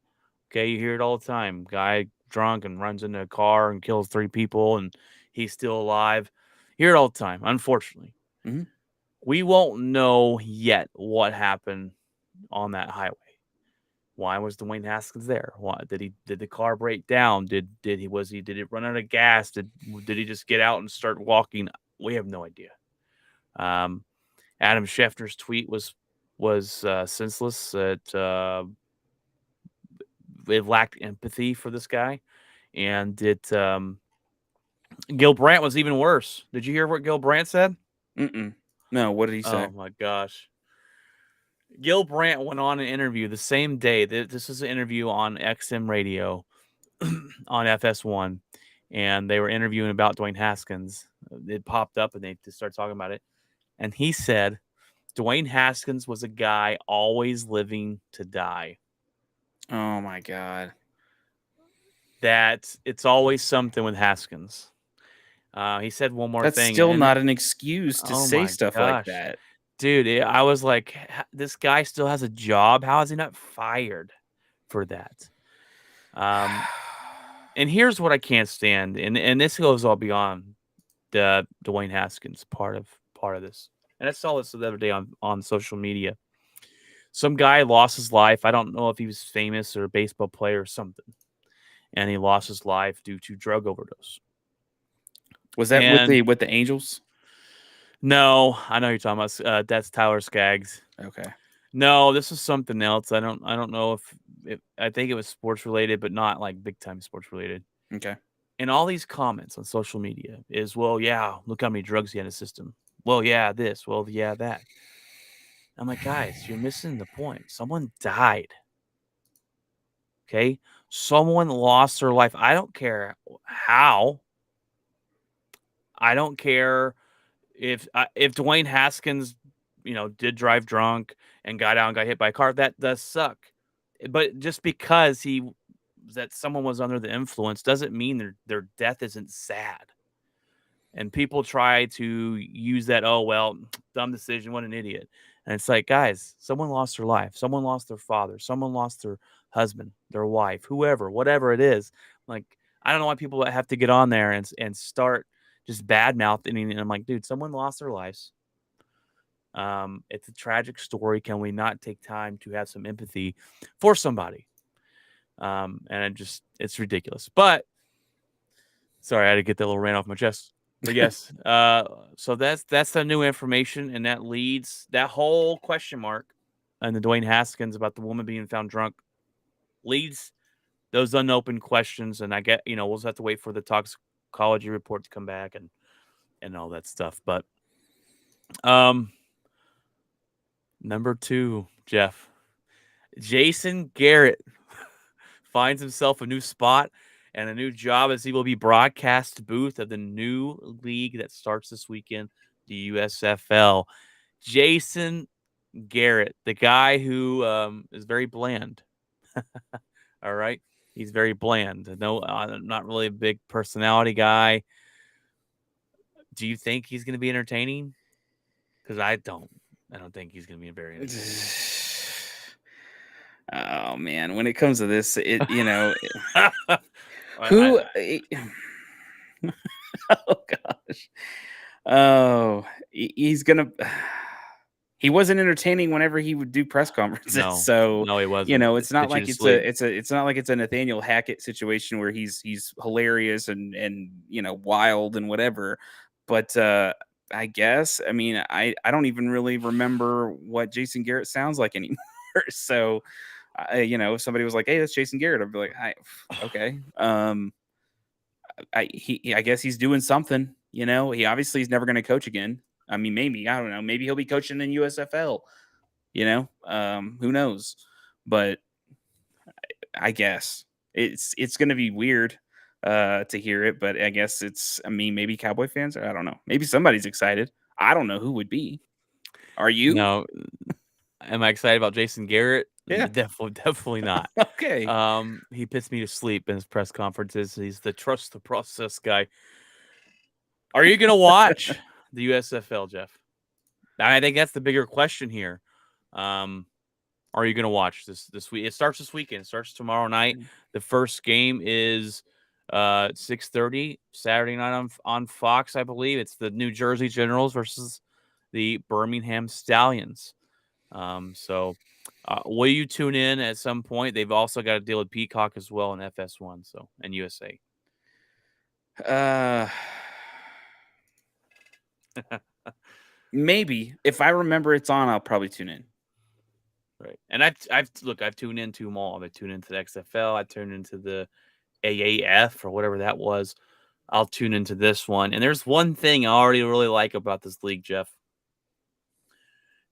Okay, you hear it all the time. Guy drunk and runs into a car and kills 3 people and he's still alive. You hear it all the time, unfortunately. Mhm. We won't know yet what happened on that highway. Why was Dwayne Haskins there? Why did the car break down? Did it run out of gas? Did he just get out and start walking? We have no idea. Adam Schefter's tweet was senseless. It lacked empathy for this guy, and Gil Brandt was even worse. Did you hear what Gil Brandt said? Mm-mm. No, what did he say? Oh my gosh. Gil Brandt went on an interview the same day. This is an interview on XM radio on FS1, and they were interviewing about Dwayne Haskins. It popped up, and they just started talking about it. And he said, Dwayne Haskins was a guy always living to die. Oh my God. That it's always something with Haskins. He said one more That's thing. still and not an excuse to Oh say my stuff like gosh. that. Dude, I was like, this guy still has a job. How is he not fired for that? And here's what I can't stand, and this goes all beyond the Dwayne Haskins part of this. And I saw this the other day on social media. Some guy lost his life. I don't know if he was famous or a baseball player or something, and he lost his life due to drug overdose. Was that And with the Angels? no, I know who you're talking about. That's Tyler Skaggs. Okay. No, this is something else. I don't know if I think it was sports related, but not like big time sports related. Okay. And all these comments on social media is, well, yeah, look how many drugs he had in his system. Well, yeah, this. Well, yeah, that. I'm like, guys, you're missing the point. Someone died. Okay, someone lost their life. I don't care how. I don't care if Dwayne Haskins, did drive drunk and got out and got hit by a car. That does suck. But just because that someone was under the influence doesn't mean their death isn't sad. And people try to use that, oh, well, dumb decision, what an idiot. And it's like, guys, someone lost their life. Someone lost their father. Someone lost their husband, their wife, whoever, whatever it is. Like, I don't know why people have to get on there and start just bad mouthing. And I'm like, dude, someone lost their lives. It's a tragic story. Can we not take time to have some empathy for somebody? And it's ridiculous. But sorry, I had to get that little rant off my chest. But yes, so that's the new information, and that leads that whole question mark and the Dwayne Haskins about the woman being found drunk leads those unopened questions. And I get, we'll just have to wait for the toxicology report to come back and all that stuff. But number 2, Jeff, Jason Garrett finds himself a new spot and a new job as he will be broadcast booth of the new league that starts this weekend, the USFL. Jason Garrett, the guy who is very bland. All right. He's very bland. No, not really a big personality guy. Do you think he's going to be entertaining? Because I don't think he's going to be very entertaining. Oh man, when it comes to this, Who? Oh gosh. Oh, he's gonna. He wasn't entertaining whenever he would do press conferences. No, so no, he wasn't. It's not like it's not like it's a Nathaniel Hackett situation where he's hilarious and wild and whatever. But I guess I don't even really remember what Jason Garrett sounds like anymore. So if somebody was like, "Hey, that's Jason Garrett," I'd be like, "Okay." I guess he's doing something. He obviously is never going to coach again. Maybe, I don't know. Maybe he'll be coaching in USFL. Who knows? But I guess it's going to be weird to hear it. But I guess maybe Cowboy fans. I don't know. Maybe somebody's excited. I don't know who would be. Are you? No. Am I excited about Jason Garrett? Yeah, definitely not. Okay. He puts me to sleep in his press conferences. He's the trust the process guy. Are you going to watch the USFL, Jeff? I think that's the bigger question here. Are you going to watch this week? It starts this weekend. It starts tomorrow night. The first game is 6:30 Saturday night on Fox, I believe. It's the New Jersey Generals versus the Birmingham Stallions. So will you tune in at some point? They've also got to deal with Peacock as well and FS1, so and USA. Maybe if I remember it's on, I'll probably tune in. Right, and I've tuned into them all. I've tuned into the XFL. I tuned into the AAF or whatever that was. I'll tune into this one. And there's one thing I already really like about this league, Jeff.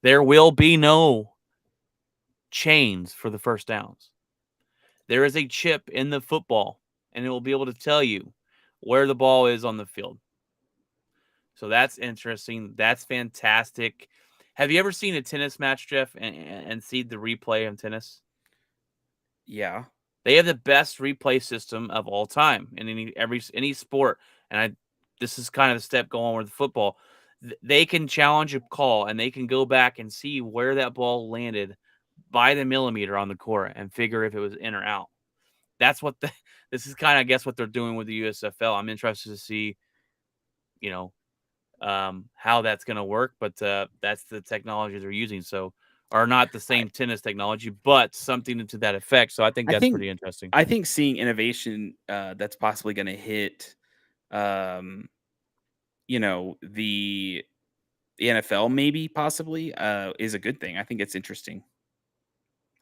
There will be no chains for the first downs. There is a chip in the football, and it will be able to tell you where the ball is on the field. So that's interesting. That's fantastic. Have you ever seen a tennis match, Jeff, and see the replay of tennis? Yeah. They have the best replay system of all time in any sport. And this is kind of the step going with football. They can challenge a call and they can go back and see where that ball landed by the millimeter on the court and figure if it was in or out. That's what this is kind of, I guess, what they're doing with the USFL. I'm interested to see, how that's going to work, but that's the technology they're using. So, are not the same tennis technology, but something to that effect. So I think that's pretty interesting. I think seeing innovation that's possibly going to hit, the NFL maybe possibly is a good thing. I think it's interesting.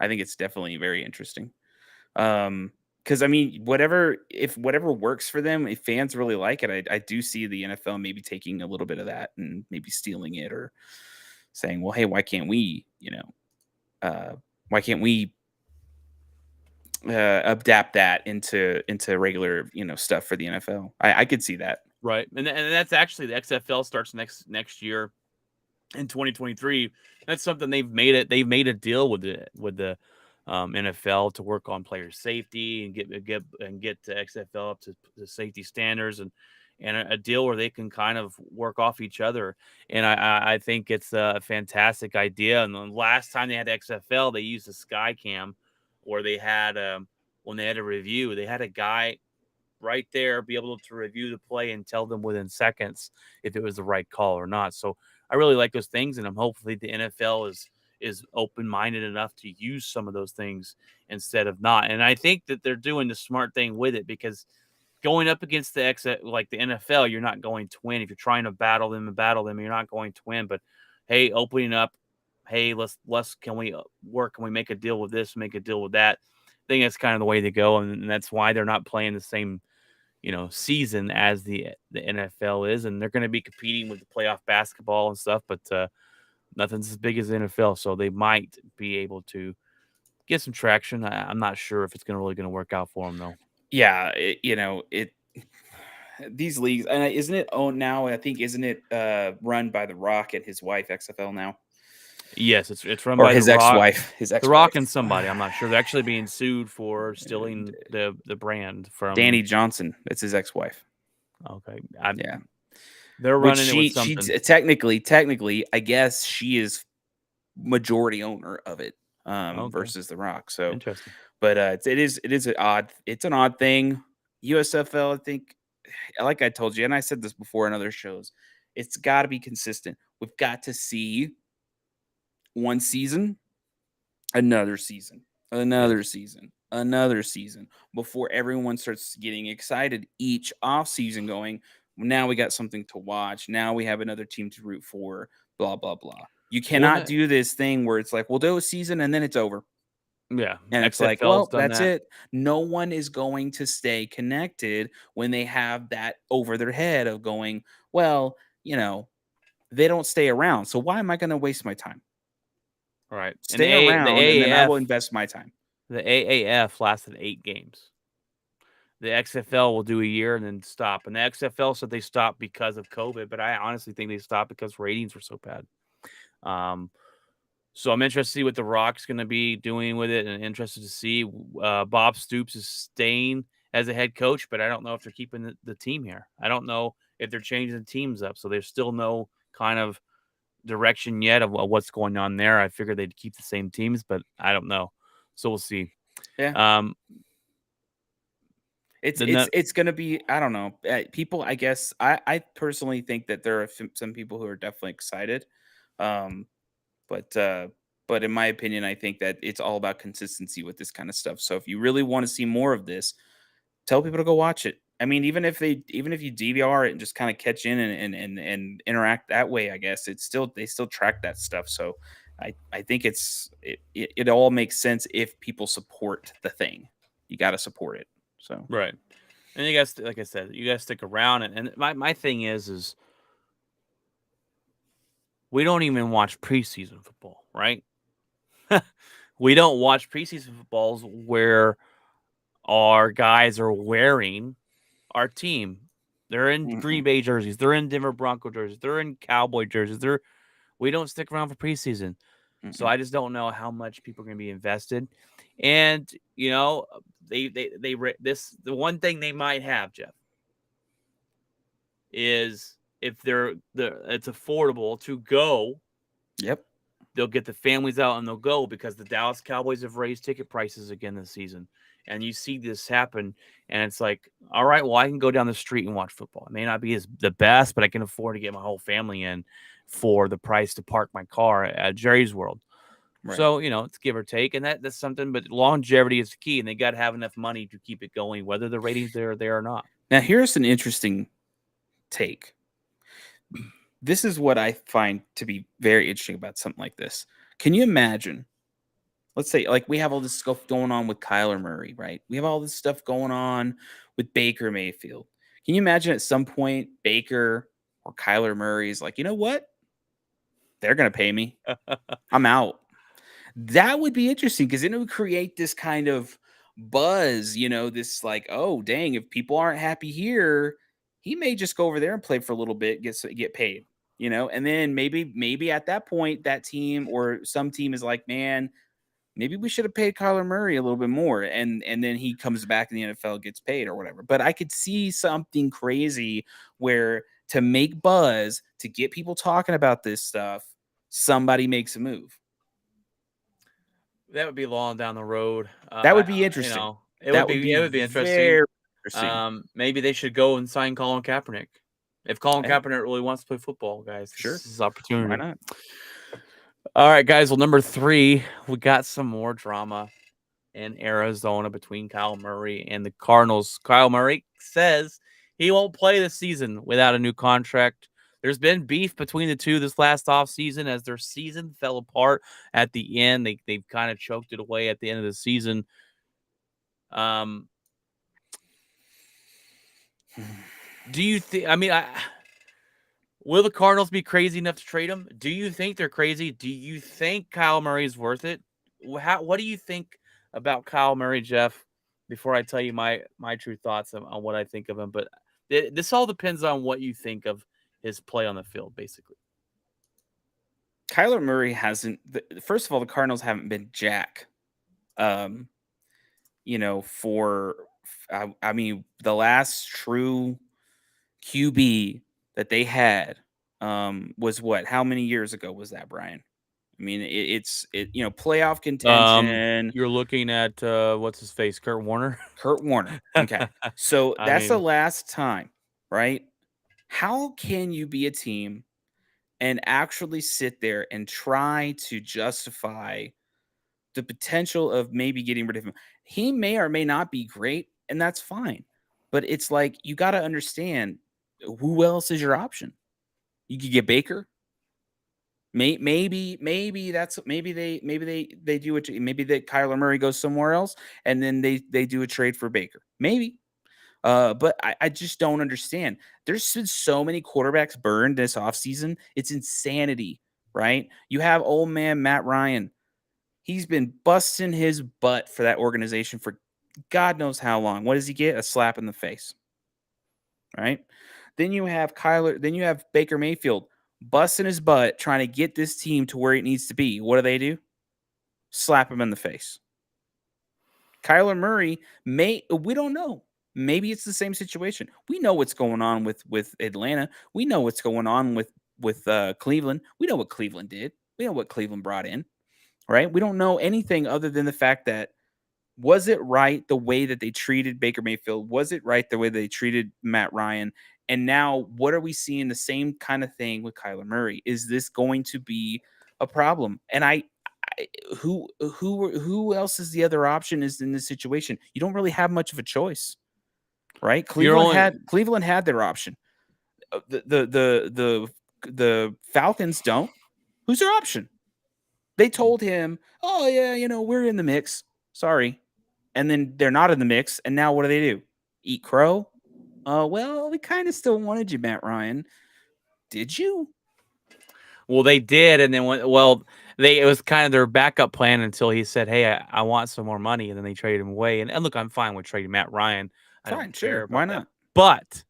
I think it's definitely very interesting. Because I mean, whatever works for them, if fans really like it, I do see the NFL maybe taking a little bit of that and maybe stealing it or saying, well, hey, why can't we, adapt that into regular, stuff for the NFL? I could see that. Right. And that's actually the XFL starts next year in 2023. That's something they've made a deal with the NFL to work on player safety and get the XFL up to the safety standards and a deal where they can kind of work off each other. And I think it's a fantastic idea. And the last time they had XFL, they used a sky cam where they had when they had a review, they had a guy right there be able to review the play and tell them within seconds if it was the right call or not. So I really like those things, and I'm hopefully the NFL is open-minded enough to use some of those things instead of not. And I think that they're doing the smart thing with it, because going up against the NFL, you're not going to win. If you're trying to battle them, you're not going to win. But hey, opening up, hey, can we work? Can we make a deal with this? Make a deal with that? I think that's kind of the way to go, and that's why they're not playing the same season as the NFL is, and they're going to be competing with the playoff basketball and stuff, but nothing's as big as the NFL, so they might be able to get some traction. I'm not sure if it's really going to work out for them, though. Yeah, these leagues, and isn't it owned now? I think isn't it run by The Rock and his wife, XFL now? Yes, it's run or by his The Rock, ex-wife. The Rock and somebody. I'm not sure. They're actually being sued for stealing the brand from Danny Johnson. That's his ex-wife. Okay, yeah, they're running it with something. She technically, I guess she is majority owner of it. Versus The Rock. So interesting. But it's an odd thing. USFL, I think, like I told you, and I said this before in other shows, it's got to be consistent. We've got to see one season, another season, another season, another season before everyone starts getting excited each off season going, now we got something to watch. Now we have another team to root for, blah, blah, blah. You cannot do this thing where it's like, we'll do a season and then it's over. Yeah. And it's like, well, that's it. No one is going to stay connected when they have that over their head of going, well, they don't stay around. So why am I going to waste my time? All right. Stay around and then I will invest my time. The AAF lasted 8 games. The XFL will do a year and then stop. And the XFL said they stopped because of COVID, but I honestly think they stopped because ratings were so bad. So I'm interested to see what The Rock's going to be doing with it, and interested to see Bob Stoops is staying as a head coach, but I don't know if they're keeping the team here. I don't know if they're changing the teams up. So there's still no kind of direction yet of what's going on there. I figured they'd keep the same teams, but I don't know. So we'll see. Yeah. It's The it's going to be, I don't know. People, I guess, I personally think that there are some people who are definitely excited. Um, but in my opinion, I think that it's all about consistency with this kind of stuff. So if you really want to see more of this, tell people to go watch it. I mean, even if you DVR it and just kind of catch in and interact that way, I guess they still track that stuff. So I think it all makes sense if people support the thing. You got to support it. So right. And you guys, like I said, you guys stick around. And my thing is we don't even watch preseason football, right? We don't watch preseason footballs where our guys are wearing our team. They're in Green Bay jerseys. They're in Denver Bronco jerseys. They're in Cowboy jerseys. We don't stick around for preseason. So I just don't know how much people are going to be invested. And, you know, the one thing they might have, Jeff, is if it's affordable to go. Yep. They'll get the families out and they'll go because the Dallas Cowboys have raised ticket prices again this season. And you see this happen, and it's like, all right, well, I can go down the street and watch football. It may not be the best, but I can afford to get my whole family in for the price to park my car at Jerry's World. Right. So, you know, it's give or take, and that's something, but longevity is the key, and they got to have enough money to keep it going, whether the ratings are there or not. Now, here's an interesting take. This is what I find to be very interesting about something like this. Can you imagine? Let's say, like, we have all this stuff going on with Kyler Murray, right? We have all this stuff going on with Baker Mayfield. Can you imagine at some point Baker or Kyler Murray is like, you know what? They're going to pay me. I'm out. That would be interesting because then it would create this kind of buzz, you know, this like, oh, dang, if people aren't happy here, he may just go over there and play for a little bit, get paid, you know, and then maybe at that point that team or some team is like, man, maybe we should have paid Kyler Murray a little bit more, and then he comes back in the NFL, gets paid or whatever. But I could see something crazy where to make buzz, to get people talking about this stuff, somebody makes a move. That would be long down the road. That would be interesting. You know, it would be interesting. Very interesting. Maybe they should go and sign Colin Kaepernick. If Colin Kaepernick really wants to play football, guys, this is opportunity. Why not? All right, guys. Well, number 3, we got some more drama in Arizona between Kyle Murray and the Cardinals. Kyle Murray says he won't play this season without a new contract. There's been beef between the two this last offseason as their season fell apart at the end. They've kind of choked it away at the end of the season. Do you think? I mean, will the Cardinals be crazy enough to trade him? Do you think they're crazy? Do you think Kyle Murray's worth it? What do you think about Kyle Murray, Jeff? Before I tell you my true thoughts on what I think of him, but this all depends on what you think of his play on the field, basically. Kyler Murray hasn't. First of all, the Cardinals haven't been jack. You know, I mean, the last true QB that they had was what? How many years ago was that, Brian? I mean, it's you know, playoff contention. You're looking at what's his face, Kurt Warner. Kurt Warner. Okay, so that's the last time, right? How can you be a team and actually sit there and try to justify the potential of maybe getting rid of him? He may or may not be great, and that's fine. But it's like, you got to understand, who else is your option? You could get Baker. Maybe they do it. Maybe that Kyler Murray goes somewhere else, and then they do a trade for Baker. Maybe. But I just don't understand. There's been so many quarterbacks burned this offseason. It's insanity, right? You have old man Matt Ryan. He's been busting his butt for that organization for God knows how long. What does he get? A slap in the face, right? Then you have Baker Mayfield busting his butt trying to get this team to where it needs to be. What do? Slap him in the face. Kyler Murray we don't know. maybe it's the same situation. We know what's going on with Atlanta. We know what's going on with Cleveland. We know what Cleveland did. We know what Cleveland brought in, right? We don't know anything other than the fact that, was it right the way that they treated Baker Mayfield? Was it right the way they treated Matt Ryan? And now, what are we seeing? The same kind of thing with Kyler Murray. Is this going to be a problem? And who else is the other option is in this situation? You don't really have much of a choice, right? Cleveland had their option. The Falcons don't. Who's their option? They told him, "Oh yeah, we're in the mix. Sorry." And then they're not in the mix. And now what do? Eat crow? Well, we kind of still wanted you, Matt Ryan. Did you? Well, they did, and then it was kind of their backup plan until he said, "Hey, I want some more money," and then they traded him away. And look, I'm fine with trading Matt Ryan. I don't care about why not? that. But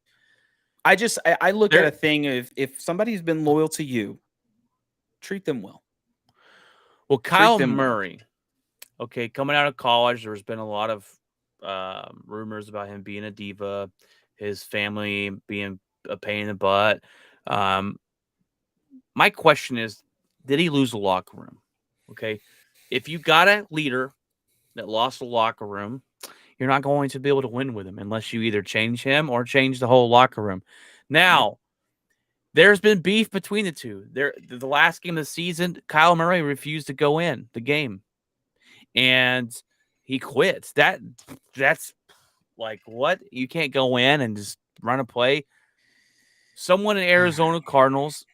I look at a thing if somebody's been loyal to you, treat them well. Well, Kyle Murray, okay, coming out of college, there's been a lot of rumors about him being a diva, his family being a pain in the butt. My question is, did he lose the locker room? Okay, if you got a leader that lost the locker room, you're not going to be able to win with him unless you either change him or change the whole locker room. Now, there's been beef between the two. The last game of the season, Kyle Murray refused to go in the game, and he quits. That's like, what? You can't go in and just run a play. Someone in Arizona Cardinals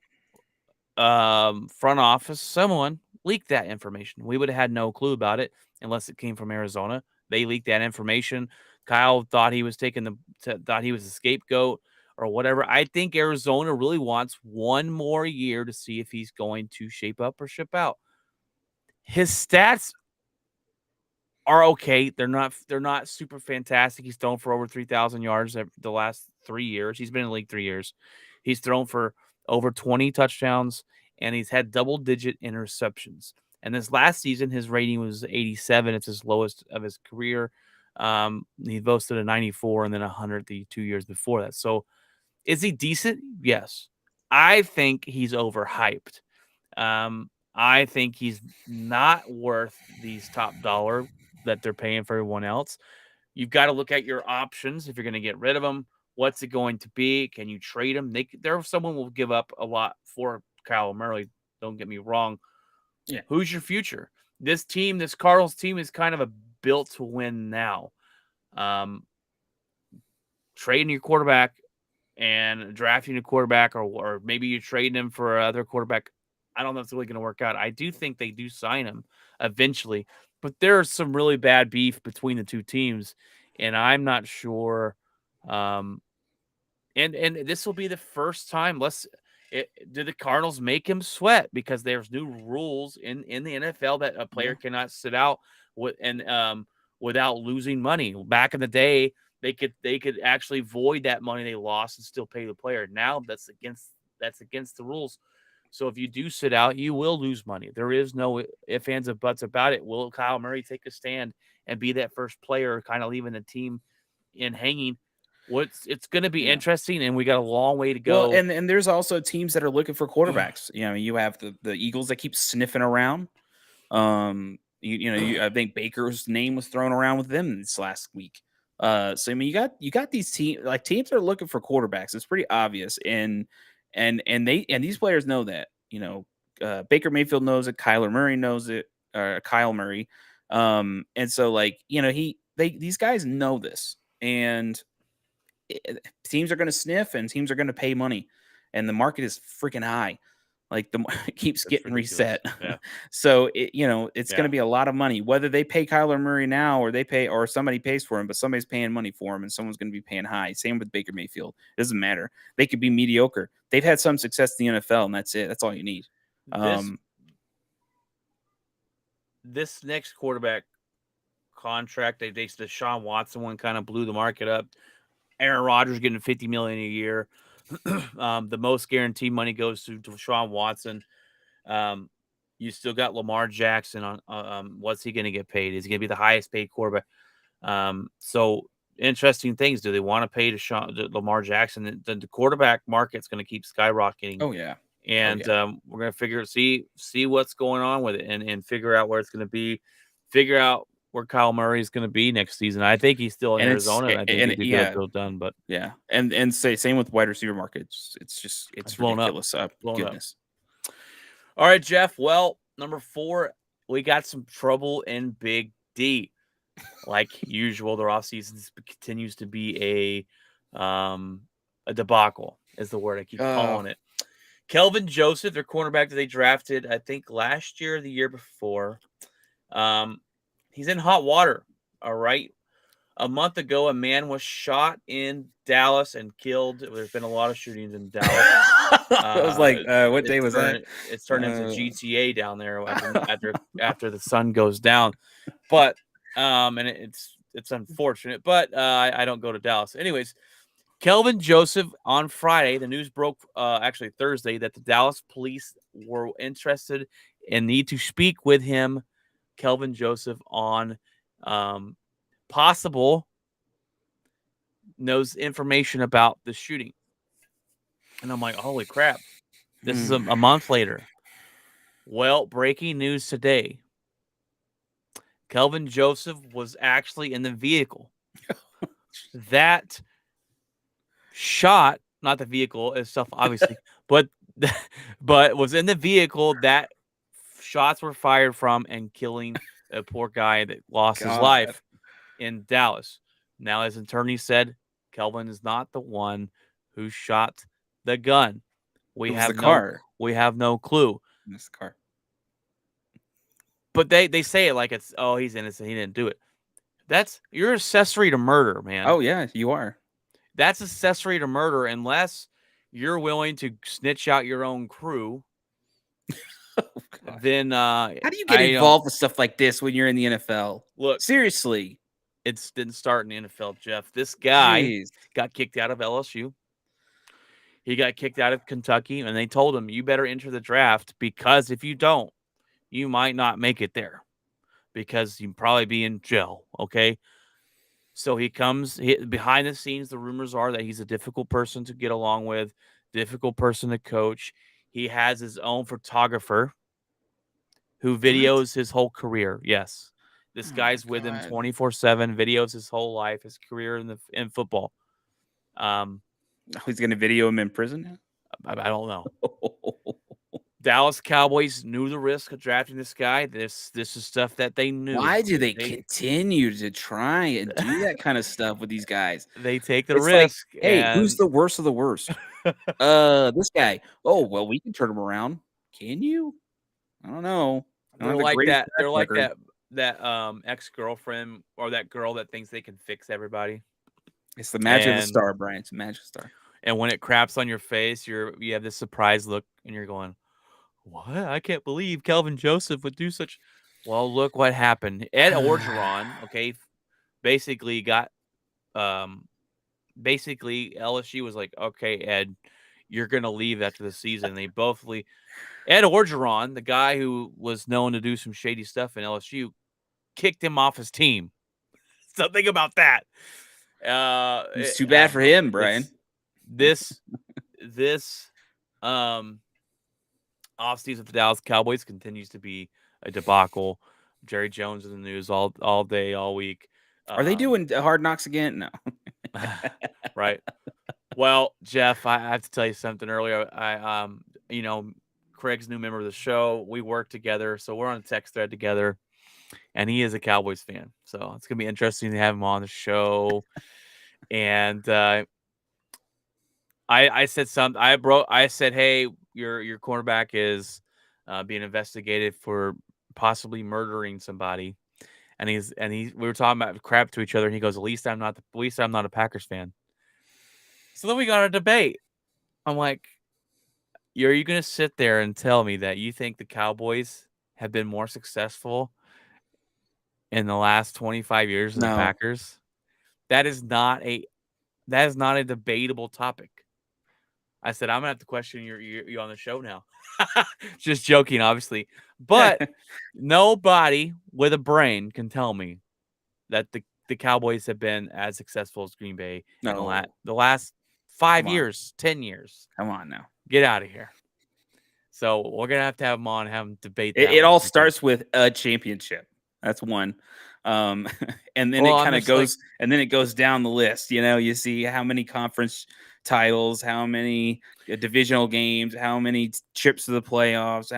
front office, someone leaked that information. We would have had no clue about it unless it came from Arizona. They leaked that information. Kyle thought he was thought he was a scapegoat or whatever. I think Arizona really wants one more year to see if he's going to shape up or ship out. His stats are okay. They're not super fantastic. He's thrown for over 3,000 yards the last 3 years. He's been in the league 3 years. He's thrown for over 20 touchdowns, and he's had double-digit interceptions. And this last season, his rating was 87. It's his lowest of his career. He boasted a 94 and then 100 the 2 years before that. So is he decent? Yes. I think he's overhyped. I think he's not worth these top dollar that they're paying for everyone else. You've got to look at your options if you're going to get rid of him. What's it going to be? Can you trade him? Someone will give up a lot for Kyle Murray. Don't get me wrong. Yeah. Who's your future? This Cardinals team is kind of a built to win now. Trading your quarterback and drafting a quarterback, or maybe you're trading him for another quarterback. I don't know if it's really going to work out. I do think they do sign him eventually, but there's some really bad beef between the two teams, and I'm not sure. And this will be the first time. Do the Cardinals make him sweat because there's new rules in the NFL that a player cannot sit out without losing money. Back in the day, they could actually void that money they lost and still pay the player. Now that's against the rules. So if you do sit out, you will lose money. There is no ifs, ands, or buts about it. Will Kyle Murray take a stand and be that first player, kind of leaving the team in hanging? It's going to be interesting, and we got a long way to go. Well, and there's also teams that are looking for quarterbacks. You have the Eagles that keep sniffing around. I think Baker's name was thrown around with them this last week. So I mean, you got these teams that are looking for quarterbacks. It's pretty obvious, and these players know that. Baker Mayfield knows it. Kyler Murray knows it. Kyle Murray, and so these guys know this, and teams are going to sniff and teams are going to pay money, and the market is freaking high. Like it keeps getting reset. Yeah. So it's going to be a lot of money, whether they pay Kyler Murray now or somebody pays for him, but somebody's paying money for him and someone's going to be paying high. Same with Baker Mayfield. It doesn't matter. They could be mediocre. They've had some success in the NFL, and that's it. That's all you need. This next quarterback contract, they the Deshaun Watson one kind of blew the market up. Aaron Rodgers getting $50 million a year. The most guaranteed money goes to Deshaun Watson. You still got Lamar Jackson on. What's he going to get paid? Is he going to be the highest paid quarterback? So interesting things. Do they want to pay to Lamar Jackson? The quarterback market's going to keep skyrocketing. Oh yeah. And we're going to see what's going on with it and figure out where it's going to be, figure out where Kyle Murray is going to be next season. I think he's still in Arizona, and I think he'd get a deal done. But yeah, and same with wide receiver markets. It's blown ridiculous. up. Goodness. All right, Jeff. Well, number 4, we got some trouble in Big D. Like usual, their offseason continues to be a debacle, is the word I keep calling it. Kelvin Joseph, their cornerback that they drafted, I think last year or the year before. He's in hot water. All right. A month ago, a man was shot in Dallas and killed. There's been a lot of shootings in Dallas. I was like, what day was that? It's turned into GTA down there after the sun goes down. But and it's unfortunate. But I don't go to Dallas. Anyways, Kelvin Joseph on Friday, the news broke actually Thursday that the Dallas police were interested and need to speak with him, Kelvin Joseph, on possible knows information about the shooting. And I'm like, holy crap, this is a month later. Well, breaking news today. Kelvin Joseph was actually in the vehicle that shot, not the vehicle itself, obviously, but was in the vehicle that shots were fired from and killing a poor guy that lost his life in Dallas. Now, as attorney said, Kelvin is not the one who shot the gun. We have no clue. This car. But they say it like it's, oh, he's innocent, he didn't do it. You're accessory to murder, man. Oh yeah, you are. That's accessory to murder unless you're willing to snitch out your own crew. Then how do you get involved with stuff like this when you're in the NFL? Look, seriously, it didn't start in the NFL, Jeff. This guy got kicked out of LSU. He got kicked out of Kentucky, and they told him, you better enter the draft because if you don't, you might not make it there because you'd probably be in jail, okay? So he comes behind the scenes. The rumors are that he's a difficult person to get along with, difficult person to coach. He has his own photographer who videos his whole career. Yes. This guy's with him 24/7, videos his whole life, his career in football. He's going to video him in prison? I don't know. Dallas Cowboys knew the risk of drafting this guy. This is stuff that they knew. Why do they continue to try and do that kind of stuff with these guys? They take the risk. Like, hey, who's the worst of the worst? This guy. Oh, well, we can turn him around. Can you? I don't know. They're like that. They're like that ex-girlfriend or that girl that thinks they can fix everybody. It's the magic of the star, Brian. It's the magic star. And when it craps on your face, you have this surprised look, and you're going, "What? I can't believe Kelvin Joseph would do such." Well, look what happened. Ed Orgeron, okay, basically got, LSU was like, "Okay, Ed, you're gonna leave after the season." And they both leave. Ed Orgeron, the guy who was known to do some shady stuff in LSU, kicked him off his team. So think about that. It's too bad for him, Brian. This offseason for the Dallas Cowboys continues to be a debacle. Jerry Jones in the news all day, all week. Are they doing Hard Knocks again? No. Right. Well, Jeff, I have to tell you something earlier. Craig's new member of the show. We work together, so we're on a text thread together, and he is a Cowboys fan. So it's gonna be interesting to have him on the show. And I said something. I said, hey, your cornerback is being investigated for possibly murdering somebody, and we were talking about crap to each other, and he goes, at least I'm not a Packers fan. So then we got a debate. I'm like, are you going to sit there and tell me that you think the Cowboys have been more successful in the last 25 years than the Packers? That is not a debatable topic. I said, I'm going to have to question you on the show now. Just joking, obviously. But nobody with a brain can tell me that the Cowboys have been as successful as Green Bay in No. the last 5 Come on. years, 10 years. Come on now. Get out of here. So we're gonna have to have him on, have him debate that. It all one because- starts with a championship. That's one. And then Well, it I'm kind of just like- goes, and then it goes down the list. You see how many conference titles, how many divisional games, how many trips to the playoffs.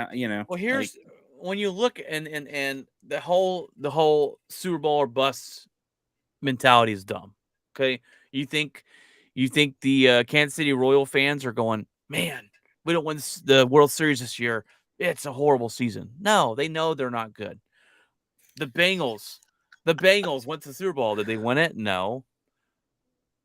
Well, here's when you look and the whole Super Bowl or bust mentality is dumb. Okay, you think the Kansas City Royal fans are going, man, we don't win the World Series this year. It's a horrible season. No, they know they're not good. The Bengals went to the Super Bowl. Did they win it? No.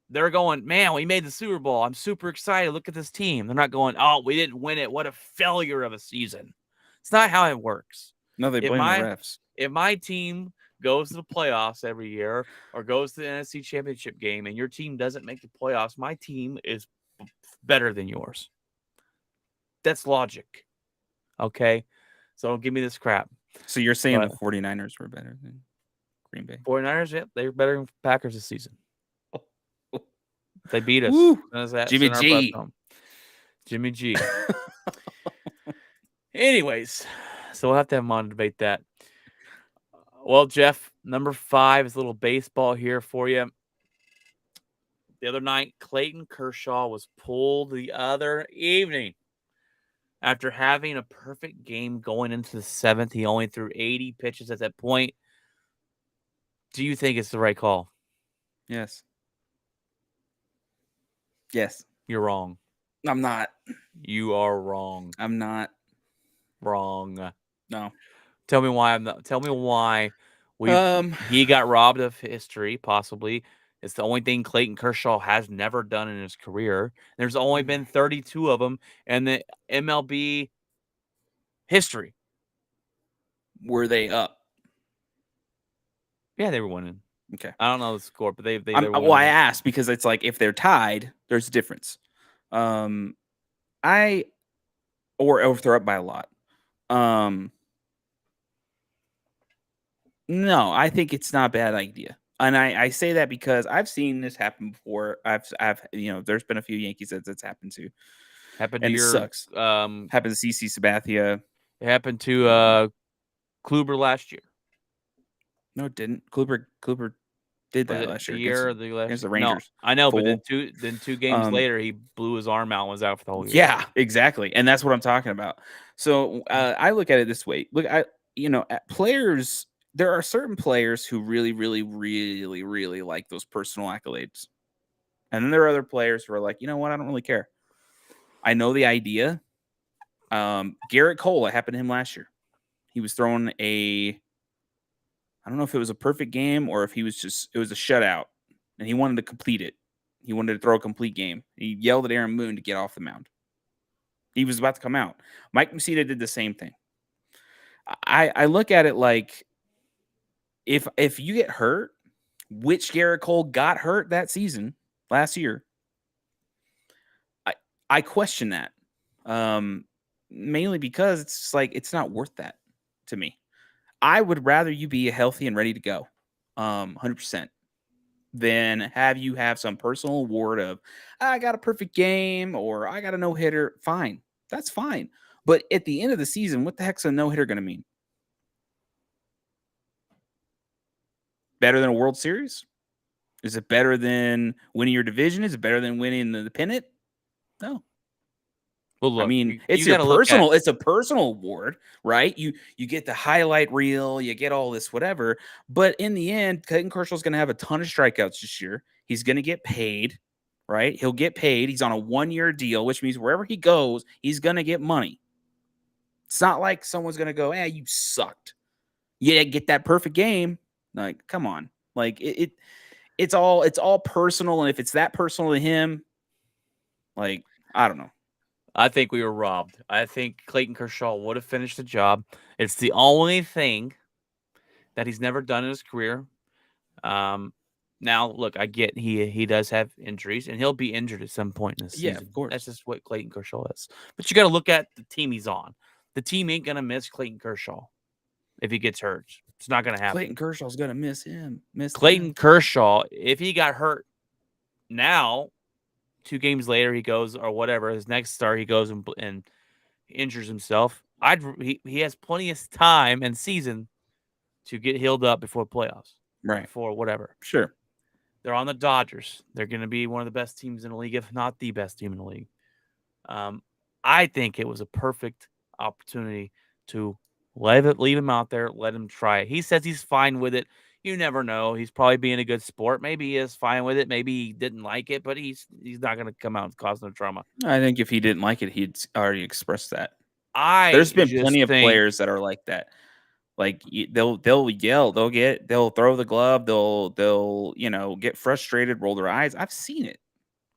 They're going, man, we made the Super Bowl. I'm super excited. Look at this team. They're not going, oh, we didn't win it. What a failure of a season. It's not how it works. no, they blame the refs. If my team goes to the playoffs every year or goes to the NFC Championship game and your team doesn't make the playoffs, my team is better than yours. That's logic. Okay? So don't give me this crap. So you're saying But- the 49ers were better than Green Bay? 49ers, yep, they're better than Packers this season. They beat us. Woo. As that- Jimmy in our G. platform. Jimmy G. Anyways, so we'll have to have him on to debate that. Well, Jeff, number 5 is a little baseball here for you. The other night, Clayton Kershaw was pulled the other evening. After having a perfect game going into the 7th, he only threw 80 pitches at that point. Do you think it's the right call? Yes. Yes. You're wrong. I'm not. You are wrong. I'm not. Wrong. No. Tell me why I'm not. Tell me why he got robbed of history, possibly. It's the only thing Clayton Kershaw has never done in his career. There's only been 32 of them in the MLB history. Were they up? Yeah, they were winning. Okay. I don't know the score, but they were Well, winning. I asked because it's like if they're tied, there's a difference. Or if they're up by a lot. No, I think it's not a bad idea. And I say that because I've seen this happen before. There's been a few Yankees that's happened to. Happened And to it your sucks. Happened to CC Sabathia. It happened to Kluber last year. No, it didn't. Kluber did Was that it last the year. year or the last against the year? No, Rangers. I know, but then Fool. two games later, he blew his arm out and was out for the whole year. Yeah, exactly. And that's what I'm talking about. So I look at it this way. Look, at players, there are certain players who really, really, really, really like those personal accolades. And then there are other players who are like, you know what? I don't really care. I know the idea. Garrett Cole, it happened to him last year. He was throwing I don't know if it was a perfect game or if it was a shutout and he wanted to complete it. He wanted to throw a complete game. He yelled at Aaron Boone to get off the mound. He was about to come out. Mike Mussina did the same thing. I look at it like if you get hurt, which Garrett Cole got hurt that season last year, I question that. Mainly because it's just like it's not worth that to me. I would rather you be healthy and ready to go, 100%, than have you have some personal award of I got a perfect game or I got a no hitter. Fine, that's fine. But at the end of the season, what the heck's a no hitter going to mean? Better than a World Series? Is it better than winning your division? Is it better than winning the pennant? No. Well, look, I mean, you it's your gotta look personal. It's a personal award, right? You get the highlight reel, you get all this whatever. But in the end, Clayton Kershaw is going to have a ton of strikeouts this year. He's going to get paid, right? He'll get paid. He's on a 1-year deal, which means wherever he goes, he's going to get money. It's not like someone's going to go, you sucked. You didn't get that perfect game. Like, come on. Like it's all personal, and if it's that personal to him, like, I don't know. I think we were robbed. I think Clayton Kershaw would have finished the job. It's the only thing that he's never done in his career. Now, look, I get he does have injuries, and he'll be injured at some point in the season. Yeah, of course. That's just what Clayton Kershaw is. But you got to look at the team he's on. The team ain't going to miss Clayton Kershaw if he gets hurt. It's not going to happen. Clayton Kershaw's gonna miss Clayton Kershaw, if he got hurt now, 2 games later he goes or whatever his next start he goes and injures himself. He has plenty of time and season to get healed up before playoffs, right? Before whatever. Sure. They're on the Dodgers. They're going to be one of the best teams in the league, if not the best team in the league. I think it was a perfect opportunity to leave him out there, let him try it. He says he's fine with it. You never know. He's probably being a good sport. Maybe he is fine with it. Maybe he didn't like it, but he's not going to come out and cause no drama. I think if he didn't like it, he'd already expressed that. There's been plenty of players that are like that. Like they'll yell, they'll throw the glove, they'll get frustrated, roll their eyes. I've seen it.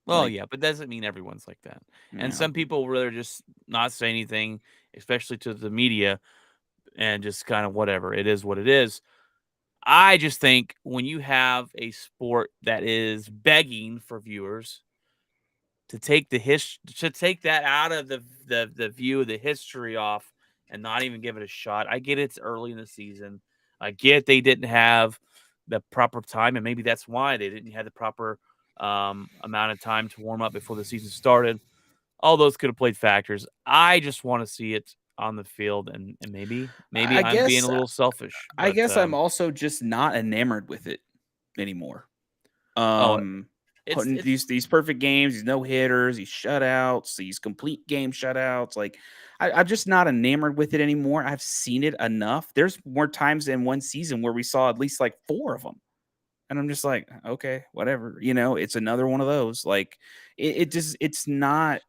Well, yeah, but doesn't mean everyone's like that. And some people rather just not say anything, especially to the media, and just kind of whatever. It is what it is. I just think when you have a sport that is begging for viewers to take that out of the view, the history off, and not even give it a shot. I get it's early in the season. I get they didn't have the proper time, and maybe that's why they didn't have the proper amount of time to warm up before the season started. All those could have played factors. I just want to see it on the field, and maybe I'm being a little selfish. I guess I'm also just not enamored with it anymore. These perfect games, these no hitters, these shutouts, these complete game shutouts. Like I'm just not enamored with it anymore. I've seen it enough. There's more times in one season where we saw at least like 4 of them. And I'm just like, okay, whatever. It's another one of those. Like it's not.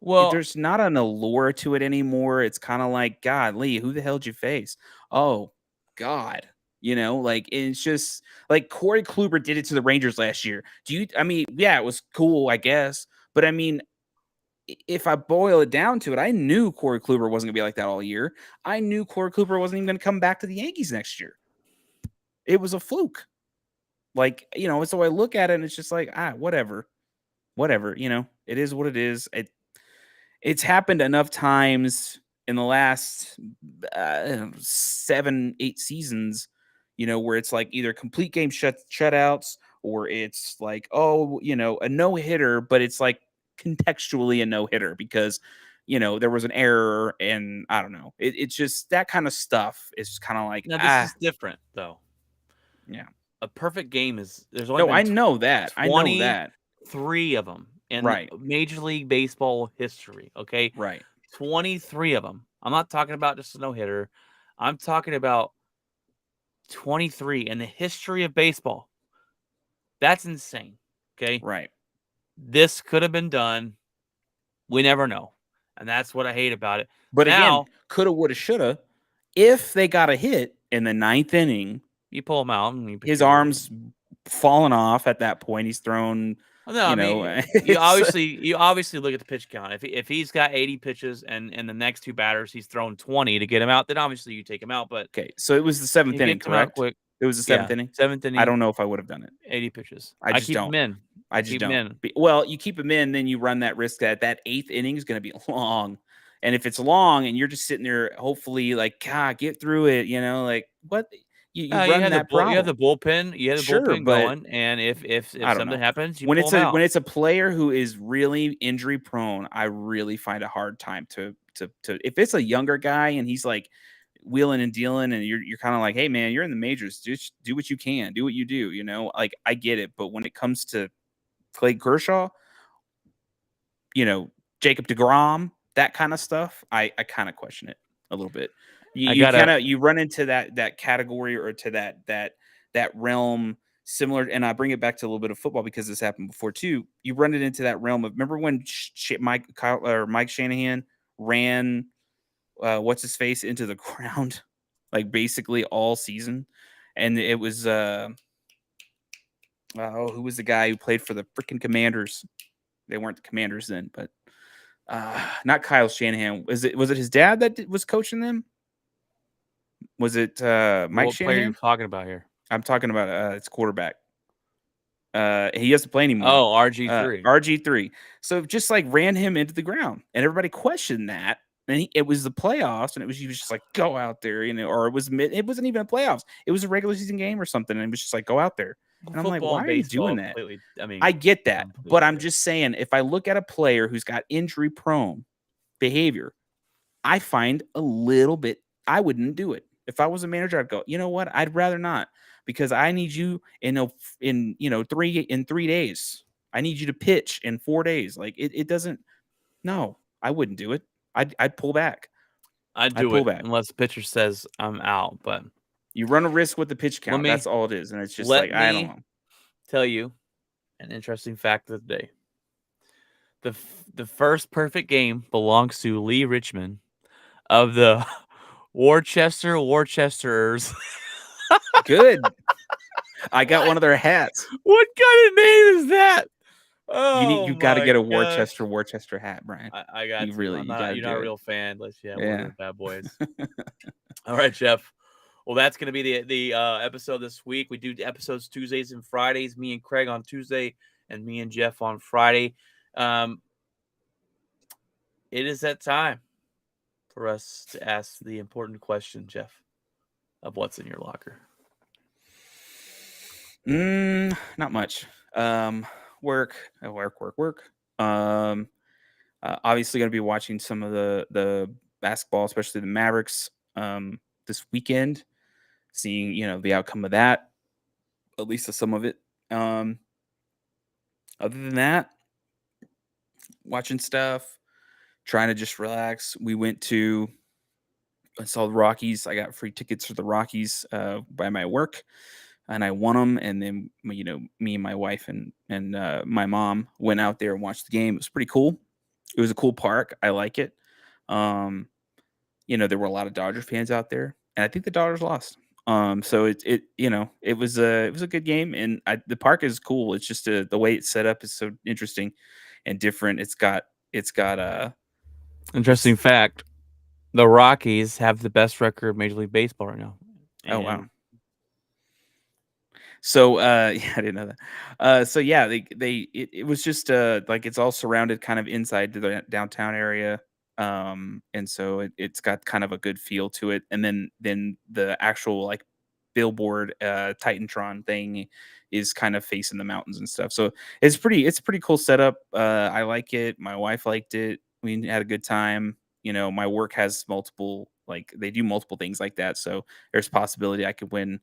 Well, There's not an allure to it anymore. It's kind of like, God, Lee, who the hell did you face? Oh, God. Like it's just like Corey Kluber did it to the Rangers last year. It was cool, I guess. But I mean, if I boil it down to it, I knew Corey Kluber wasn't gonna be like that all year. I knew Corey Kluber wasn't even gonna come back to the Yankees next year. It was a fluke. Like, so I look at it and it's just like, whatever. It is what it is. It's happened enough times in the last 7, 8 seasons, where it's like either complete game shutouts or it's like, a no hitter, but it's like contextually a no hitter because, there was an error and I don't know. It's just that kind of stuff is kind of like, now this is different though. Yeah. A perfect game is there's only I know that. 3 of them in Major League Baseball history. Okay, right. 23 of them. I'm not talking about just a no hitter. I'm talking about 23 in the history of baseball. That's insane. Okay, right. This could have been done. We never know, and that's what I hate about it. But now, again, coulda, woulda, shoulda. If they got a hit in the 9th inning. You pull him out. And his arms falling off at that point. He's thrown. No, you obviously look at the pitch count. If he's got 80 pitches and the next 2 batters he's thrown 20 to get him out, then obviously you take him out. But okay, so it was the 7th inning, correct? Quick. It was the 7th inning. 7th inning. I don't know if I would have done it. 80 pitches. I keep him in. I just don't. Well, you keep him in, then you run that risk that 8th inning is going to be long. And if it's long and you're just sitting there, hopefully, like, get through it, like what? You run that problem. You have the bullpen. You have the bullpen going, and if something happens, you when pull him out. When it's a player who is really injury prone, I really find a hard time to if it's a younger guy and he's like wheeling and dealing, and you're kind of like, hey man, you're in the majors, just do what you can, do what you do, like I get it. But when it comes to Clayton Kershaw, Jacob deGrom, that kind of stuff, I kind of question it a little bit. You run into that category or to that realm similar, and I bring it back to a little bit of football because this happened before too. You run it into that realm of, remember when Mike Shanahan ran what's his face into the ground like basically all season, and it was who was the guy who played for the freaking Commanders? They weren't the Commanders then, but not Kyle Shanahan. Was it his dad that was coaching them? Was it Mike what Shanahan? Player are you talking about here? I'm talking about it's quarterback. He doesn't play anymore. Oh, RG3. RG3. So just like ran him into the ground, and everybody questioned that. And it was the playoffs, and he was just like, go out there, or it wasn't even a playoffs. It was a regular season game or something, and it was just like, go out there. And I'm like, Football why and are you baseball doing are that? completely. I mean, I get that, completely but I'm different. just saying, if I look at a player who's got injury prone behavior, I find a little bit. I wouldn't do it. If I was a manager, I'd go, you know what? I'd rather not, because I need you in 3 days. I need you to pitch in 4 days. Like it doesn't. No, I wouldn't do it. I'd pull back. I'd I'd do pull it back. unless the pitcher says I'm out. But You run a risk with the pitch count. me- That's all it is, and it's just let like I don't me know. tell you an interesting fact of the day. The first perfect game belongs to Lee Richmond of the Worcesterers. Good. I got one of their hats. What kind of name is that? Oh You got to get a gosh. Worcester hat, Brian. I got You to. really, you got to You're do not a it. real fan unless you have one of Yeah. their bad boys. All right, Jeff. Well, that's going to be the episode this week. We do episodes Tuesdays and Fridays. Me and Craig on Tuesday, and me and Jeff on Friday. It is that time for us to ask the important question, Jeff, of what's in your locker. Not much. Work. Obviously going to be watching some of the basketball, especially the Mavericks, this weekend. Seeing the outcome of that, at least some of it. Other than that, watching stuff, trying to just relax. I saw the Rockies. I got free tickets for the Rockies by my work, and I won them. And then me and my wife and my mom went out there and watched the game. It was pretty cool. It was a cool park. I like it. There were a lot of Dodger fans out there, and I think the Dodgers lost. So it was a good game, and the park is cool. It's just the way it's set up is so interesting and different. It's got Interesting fact: the Rockies have the best record of Major League Baseball right now. Oh wow. So yeah, I didn't know that. So yeah, it was just like it's all surrounded kind of inside the downtown area. And so it's got kind of a good feel to it. And then the actual like billboard Titantron thing is kind of facing the mountains and stuff. So it's a pretty cool setup. I like it. My wife liked it. We had a good time. My work has multiple, like they do multiple things like that. So there's a possibility I could win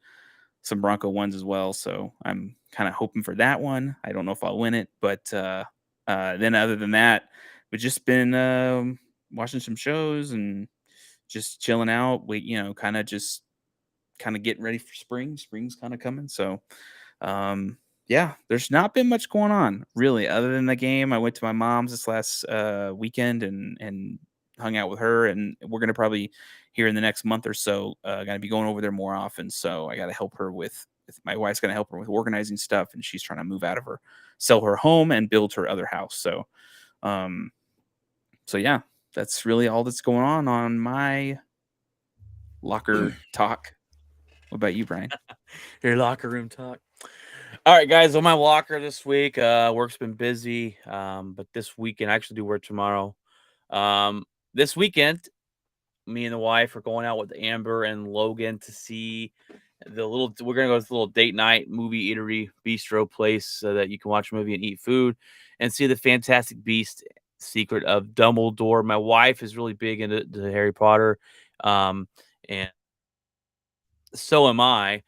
some Bronco ones as well. So I'm kind of hoping for that one. I don't know if I'll win it, but then other than that, we've just been watching some shows and just chilling out. We, kind of getting ready for spring. Spring's kind of coming. So yeah, there's not been much going on really, other than the game. I went to my mom's this last weekend and hung out with her, and we're gonna probably here in the next month or so gonna be going over there more often. So I got to help her with my wife's gonna help her with organizing stuff, and she's trying to move out of sell her home and build her other house. So yeah, that's really all that's going on my locker talk. What about you, Brian? Your locker room talk. All right, guys. On my locker this week, work's been busy. But this weekend, I actually do work tomorrow. This weekend, me and the wife are going out with Amber and Logan to see we're gonna go to this little date night movie eatery bistro place so that you can watch a movie and eat food and see the Fantastic Beast Secret of Dumbledore. My wife is really big into Harry Potter. And so am I.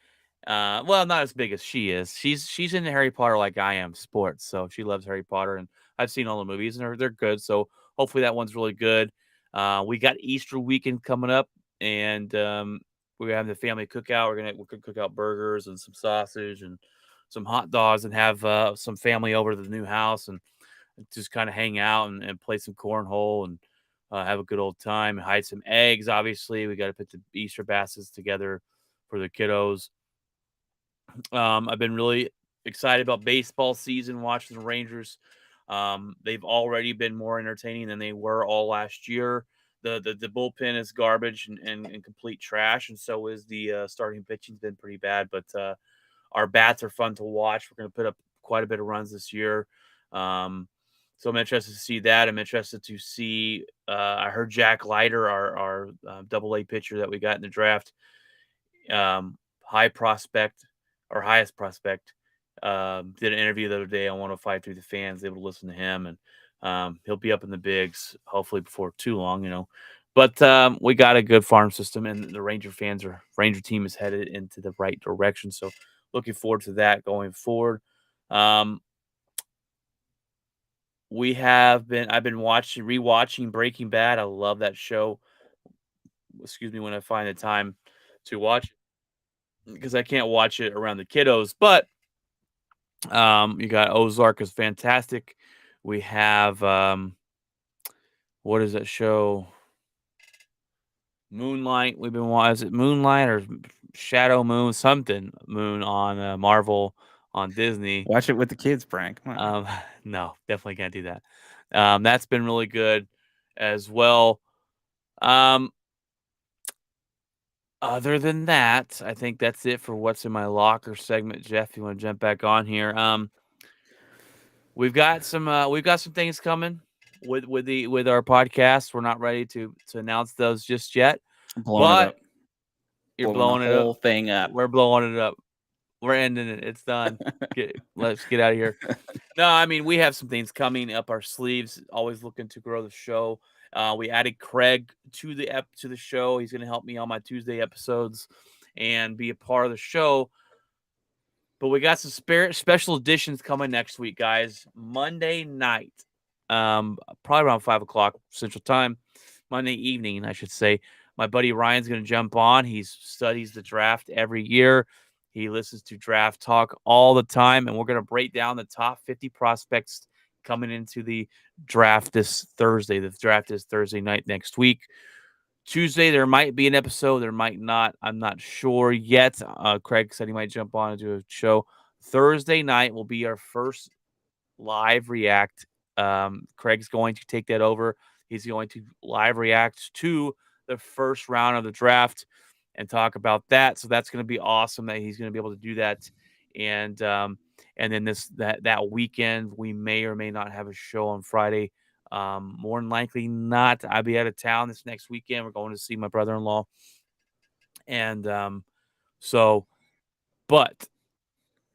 Well, not as big as she is. She's into Harry Potter like I am, sports. So she loves Harry Potter, and I've seen all the movies, and they're good. So hopefully that one's really good. We got Easter weekend coming up, and we're having the family cookout. We're gonna cook out burgers and some sausage and some hot dogs, and have some family over to the new house and just kind of hang out and play some cornhole and have a good old time. Hide some eggs. Obviously, we got to put the Easter baskets together for the kiddos. I've been really excited about baseball season, watching the Rangers. They've already been more entertaining than they were all last year. The bullpen is garbage and complete trash, and so is the starting pitching's been pretty bad. But our bats are fun to watch. We're going to put up quite a bit of runs this year. So I'm interested to see that. I'm interested to see. I heard Jack Leiter, our Double-A pitcher that we got in the draft, high prospect or highest prospect, did an interview the other day on 105 through the fans, able to listen to him, and he'll be up in the bigs hopefully before too long. But we got a good farm system, and the Ranger team is headed into the right direction. So looking forward to that going forward. I've been rewatching Breaking Bad. I love that show. Excuse me when I find the time to watch it, because I can't watch it around the kiddos. But you got Ozark is fantastic. We have what is that show? Moonlight. We've been watching. Is it Moonlight or Shadow Moon? Something Moon on Marvel on Disney. Watch it with the kids, Frank. Come on. No, definitely can't do that. That's been really good as well. Other than that, I think that's it for what's in my locker segment. Jeff, you want to jump back on here? We've got some things coming with our podcast. We're not ready to announce those just yet. Blowing it up. You're blowing the it whole up. thing up. We're blowing it up. We're ending it. It's done. Let's get out of here. No, I mean, we have some things coming up our sleeves. Always looking to grow the show. We added Craig to the show. He's going to help me on my Tuesday episodes and be a part of the show. But we got some special editions coming next week, guys. Monday night, probably around 5:00 Central Time. Monday evening, I should say. My buddy Ryan's going to jump on. He studies the draft every year. He listens to Draft Talk all the time, and we're going to break down the top 50 prospects coming into the draft this Thursday. The draft is Thursday night next week. Tuesday, there might be an episode. There might not. I'm not sure yet. Craig said he might jump on and do a show. Thursday night will be our first live react. Craig's going to take that over. He's going to live react to the first round of the draft and talk about that. So that's going to be awesome that he's going to be able to do that. And then that weekend, we may or may not have a show on Friday. More than likely not. I'll be out of town this next weekend. We're going to see my brother-in-law. And but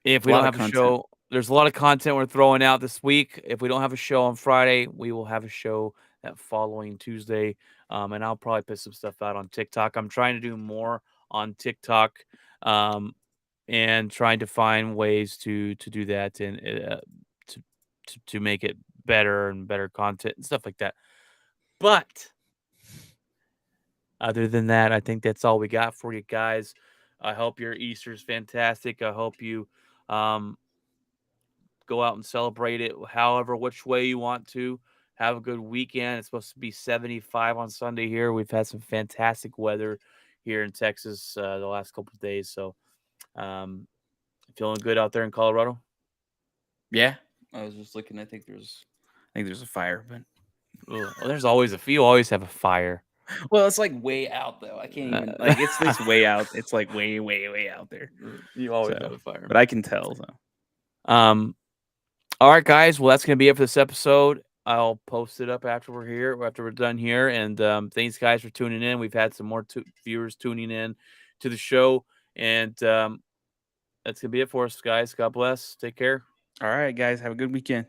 if we don't have a show, there's a lot of content we're throwing out this week. If we don't have a show on Friday, we will have a show that following Tuesday. And I'll probably put some stuff out on TikTok. I'm trying to do more on TikTok, and trying to find ways to do that and to make it better and better content and stuff like that. But other than that, I think that's all we got for you guys. I hope your Easter's fantastic. I hope you go out and celebrate it which way you want to. Have a good weekend. It's supposed to be 75 on Sunday here. We've had some fantastic weather here in Texas the last couple of days. So feeling good out there in Colorado? Yeah. I was just looking. I think there's a fire, but well, there's always you always have a fire. Well, it's like way out though. I can't even it's this way out. It's like way, way, way out there. You always have a fire. But I can tell. So. All right, guys. Well, that's gonna be it for this episode. I'll post it up after we're done here. And thanks, guys, for tuning in. We've had some more viewers tuning in to the show, and that's gonna be it for us, guys. God bless. Take care. All right, guys. Have a good weekend.